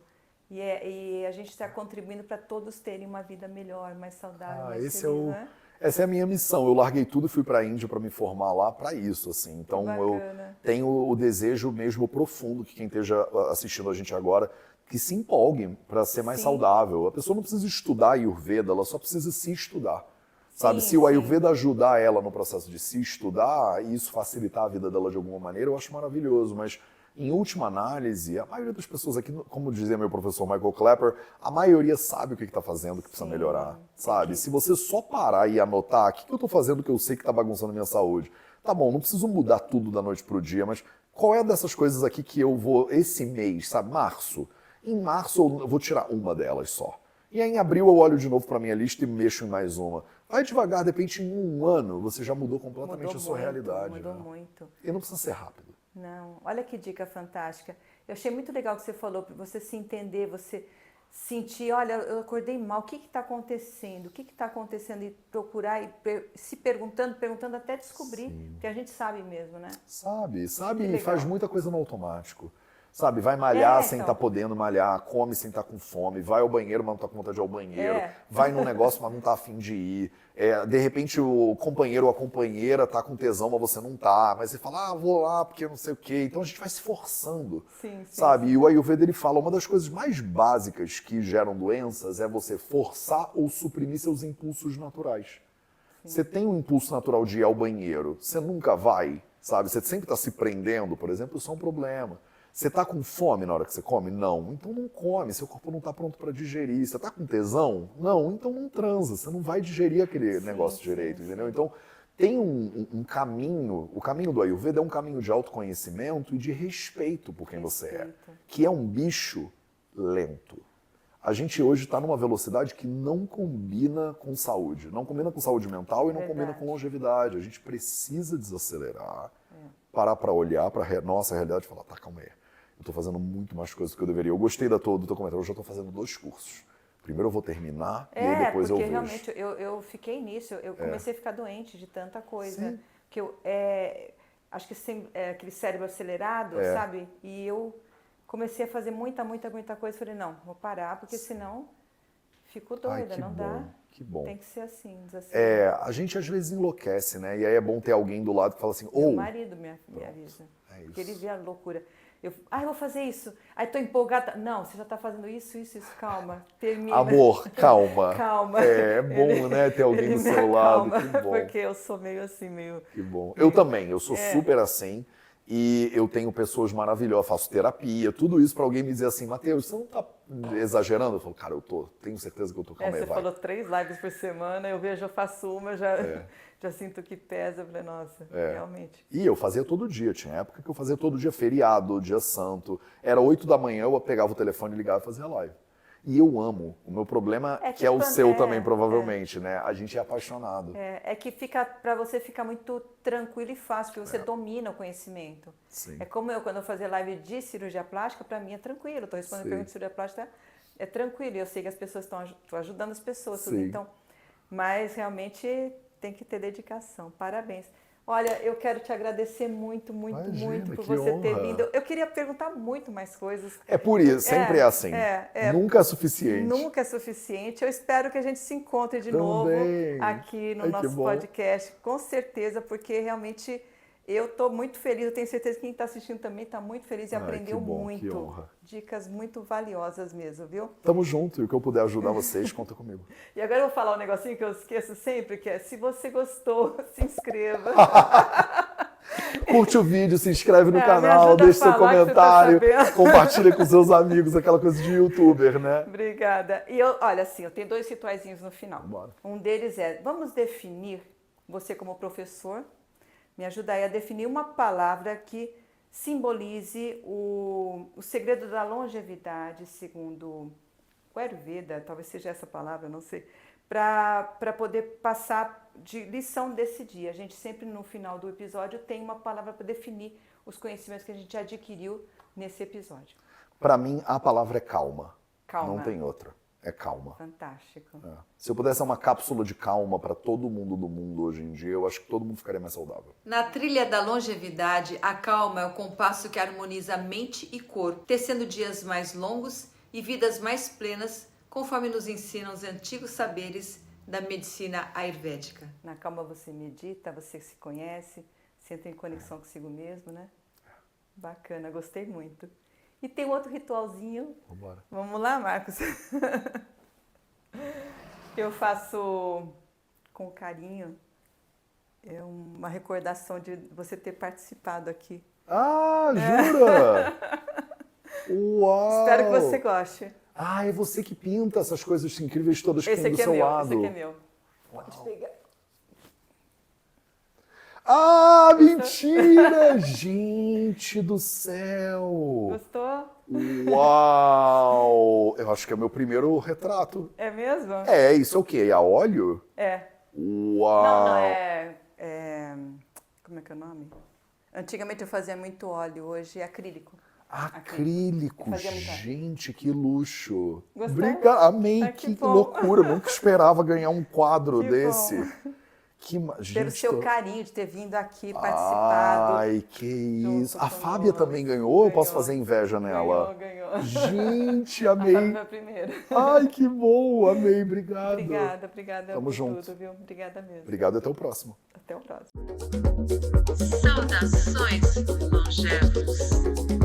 E a gente está contribuindo para todos terem uma vida melhor, mais saudável, mais feliz, né? Essa é a minha missão. Eu larguei tudo e fui para a Índia para me formar lá para isso, assim. Então eu tenho o desejo mesmo profundo que quem esteja assistindo a gente agora que se empolguem para ser mais saudável. A pessoa não precisa estudar Ayurveda, ela só precisa se estudar. Sabe, se o Ayurveda ajudar ela no processo de se estudar e isso facilitar a vida dela de alguma maneira, eu acho maravilhoso, mas em última análise, a maioria das pessoas aqui, como dizia meu professor Michael Clapper, a maioria sabe o que está fazendo, o que precisa melhorar, sabe? Se você só parar e anotar, o que eu estou fazendo que eu sei que está bagunçando a minha saúde? Tá bom, não preciso mudar tudo da noite para o dia, mas qual é dessas coisas aqui que eu vou, esse mês, sabe, março? Em março eu vou tirar uma delas só. E aí em abril eu olho de novo para a minha lista e mexo em mais uma. Vai devagar, de repente em 1 ano você já mudou completamente a sua realidade. Mudou né? muito. E não precisa ser rápido. Não, olha que dica fantástica. Eu achei muito legal o que você falou, para você se entender, você sentir, olha, eu acordei mal, o que está acontecendo? O que está acontecendo? E procurar, e se perguntando até descobrir, porque a gente sabe mesmo, né? Sabe e faz muita coisa no automático. Sabe, vai malhar sem estar podendo malhar, come sem estar com fome, vai ao banheiro, mas não está com vontade de ir ao banheiro, vai num negócio, mas não está afim de ir. De repente o companheiro ou a companheira está com tesão, mas você não está. Mas você fala, vou lá porque não sei o quê. Então a gente vai se forçando, sabe? E o Ayurveda ele fala, uma das coisas mais básicas que geram doenças é você forçar ou suprimir seus impulsos naturais. Você tem um impulso natural de ir ao banheiro, você nunca vai, sabe? Você sempre está se prendendo, por exemplo, isso é um problema. Você está com fome na hora que você come? Não. Então não come, seu corpo não está pronto para digerir. Você está com tesão? Não. Então não transa, você não vai digerir aquele negócio direito, entendeu? Então tem um caminho, o caminho do Ayurveda é um caminho de autoconhecimento e de respeito por quem você é, que é um bicho lento. A gente hoje está numa velocidade que não combina com saúde, não combina com saúde mental e não combina com longevidade. A gente precisa desacelerar, parar para olhar para a nossa realidade e falar, tá, calma aí. Eu estou fazendo muito mais coisas do que eu deveria. Eu gostei do teu comentário, eu já estou fazendo 2 cursos. Primeiro eu vou terminar e aí depois eu vejo. Porque realmente eu fiquei nisso, eu comecei a ficar doente de tanta coisa. Que acho que aquele cérebro acelerado, sabe? E eu comecei a fazer muita coisa. Falei, não, vou parar, porque senão fico doida, não dá. Que bom. Tem que ser assim, desacelerar. A gente às vezes enlouquece, né? E aí é bom ter alguém do lado que fala assim, Meu marido me avisa, porque ele vê a loucura. eu vou fazer isso. Aí tô empolgada. Não, você já tá fazendo isso, calma. Termina. Amor, calma. Calma. É bom, né, ter alguém Ele do me seu lado. acalma, Que bom. porque eu sou meio assim, meio... Que bom. Eu também, eu sou super assim. E eu tenho pessoas maravilhosas, faço terapia, tudo isso pra alguém me dizer assim, Matheus, você não tá exagerando? Eu falo, cara, tenho certeza que eu tô, calma aí, Você vai. falou 3 lives por semana, eu vejo, eu faço uma, eu já sinto que pesa. Eu falei, nossa, realmente. E eu fazia todo dia, tinha época que eu fazia todo dia, feriado, dia santo. Era 8 da manhã, eu pegava o telefone, ligava e fazia live. E eu amo. O meu problema, que é o seu também, provavelmente, né? A gente é apaixonado. É que fica, para você fica muito tranquilo e fácil, porque você domina o conhecimento. Sim. É como eu, quando eu fazia live de cirurgia plástica, para mim é tranquilo. Estou respondendo perguntas de cirurgia plástica, é tranquilo. E eu sei que as pessoas estão ajudando as pessoas. Tudo, então, mas realmente tem que ter dedicação. Parabéns. Olha, eu quero te agradecer muito, muito, Imagina, muito por que você ter honra. vindo. Eu queria perguntar muito mais coisas. É por isso, sempre é assim. Nunca é suficiente. Nunca é suficiente. Eu espero que a gente se encontre de Também. novo aqui no nosso podcast, com certeza, porque realmente eu estou muito feliz. Eu tenho certeza que quem está assistindo também está muito feliz e aprendeu que bom, muito. Que honra. Dicas muito valiosas mesmo, viu? Tamo junto, e o que eu puder ajudar vocês, conta comigo. E agora eu vou falar um negocinho que eu esqueço sempre, que é, se você gostou, se inscreva. Curte o vídeo, se inscreve no canal, deixa seu comentário, compartilha com seus amigos, aquela coisa de youtuber, né? Obrigada. E olha assim, eu tenho 2 rituaizinhos no final. Bora. Um deles é, vamos definir, você como professor, me ajuda aí a definir uma palavra que simbolize o segredo da longevidade, segundo o Ayurveda, talvez seja essa palavra, não sei, para poder passar de lição desse dia. A gente sempre no final do episódio tem uma palavra para definir os conhecimentos que a gente adquiriu nesse episódio. Para mim, a palavra é calma. Calma. Não tem outra. É calma. Fantástico. É. Se eu pudesse dar uma cápsula de calma para todo mundo do mundo hoje em dia, eu acho que todo mundo ficaria mais saudável. Na trilha da longevidade, a calma é o compasso que harmoniza mente e corpo, tecendo dias mais longos e vidas mais plenas, conforme nos ensinam os antigos saberes da medicina ayurvédica. Na calma você medita, você se conhece, se entra em conexão consigo mesmo, né? Bacana, gostei muito. E tem outro ritualzinho. Vambora. Vamos lá, Marcos? Eu faço com carinho. É uma recordação de você ter participado aqui. Ah, jura? Uau! Espero que você goste. Ah, é você que pinta essas coisas incríveis todas que Esse tem do aqui é seu meu, lado. esse aqui é meu. Pode pegar. Ah, mentira! Gente do céu! Gostou? Uau! Eu acho que é o meu primeiro retrato. É mesmo? É, isso é o quê? É a óleo? É. Uau! Não, como é que é o nome? Antigamente eu fazia muito óleo, hoje é acrílico. Acrílico, Fazia muita. gente, que luxo. Gostou? Obrigado, amei, Ah, que bom. loucura, nunca esperava ganhar um quadro Que desse. bom. Gente, Pelo seu carinho de ter vindo aqui, participado. Ai, que junto isso. A com Fábia nós. também ganhou? Eu posso Ganhou. fazer inveja nela? Ganhou. Gente, A Fábia amei. foi a primeira. Ai, que bom, amei, obrigado. Obrigada Tamo por junto. tudo, viu? Obrigada mesmo. Obrigado e até o próximo. Até o próximo. Saudações, longevos!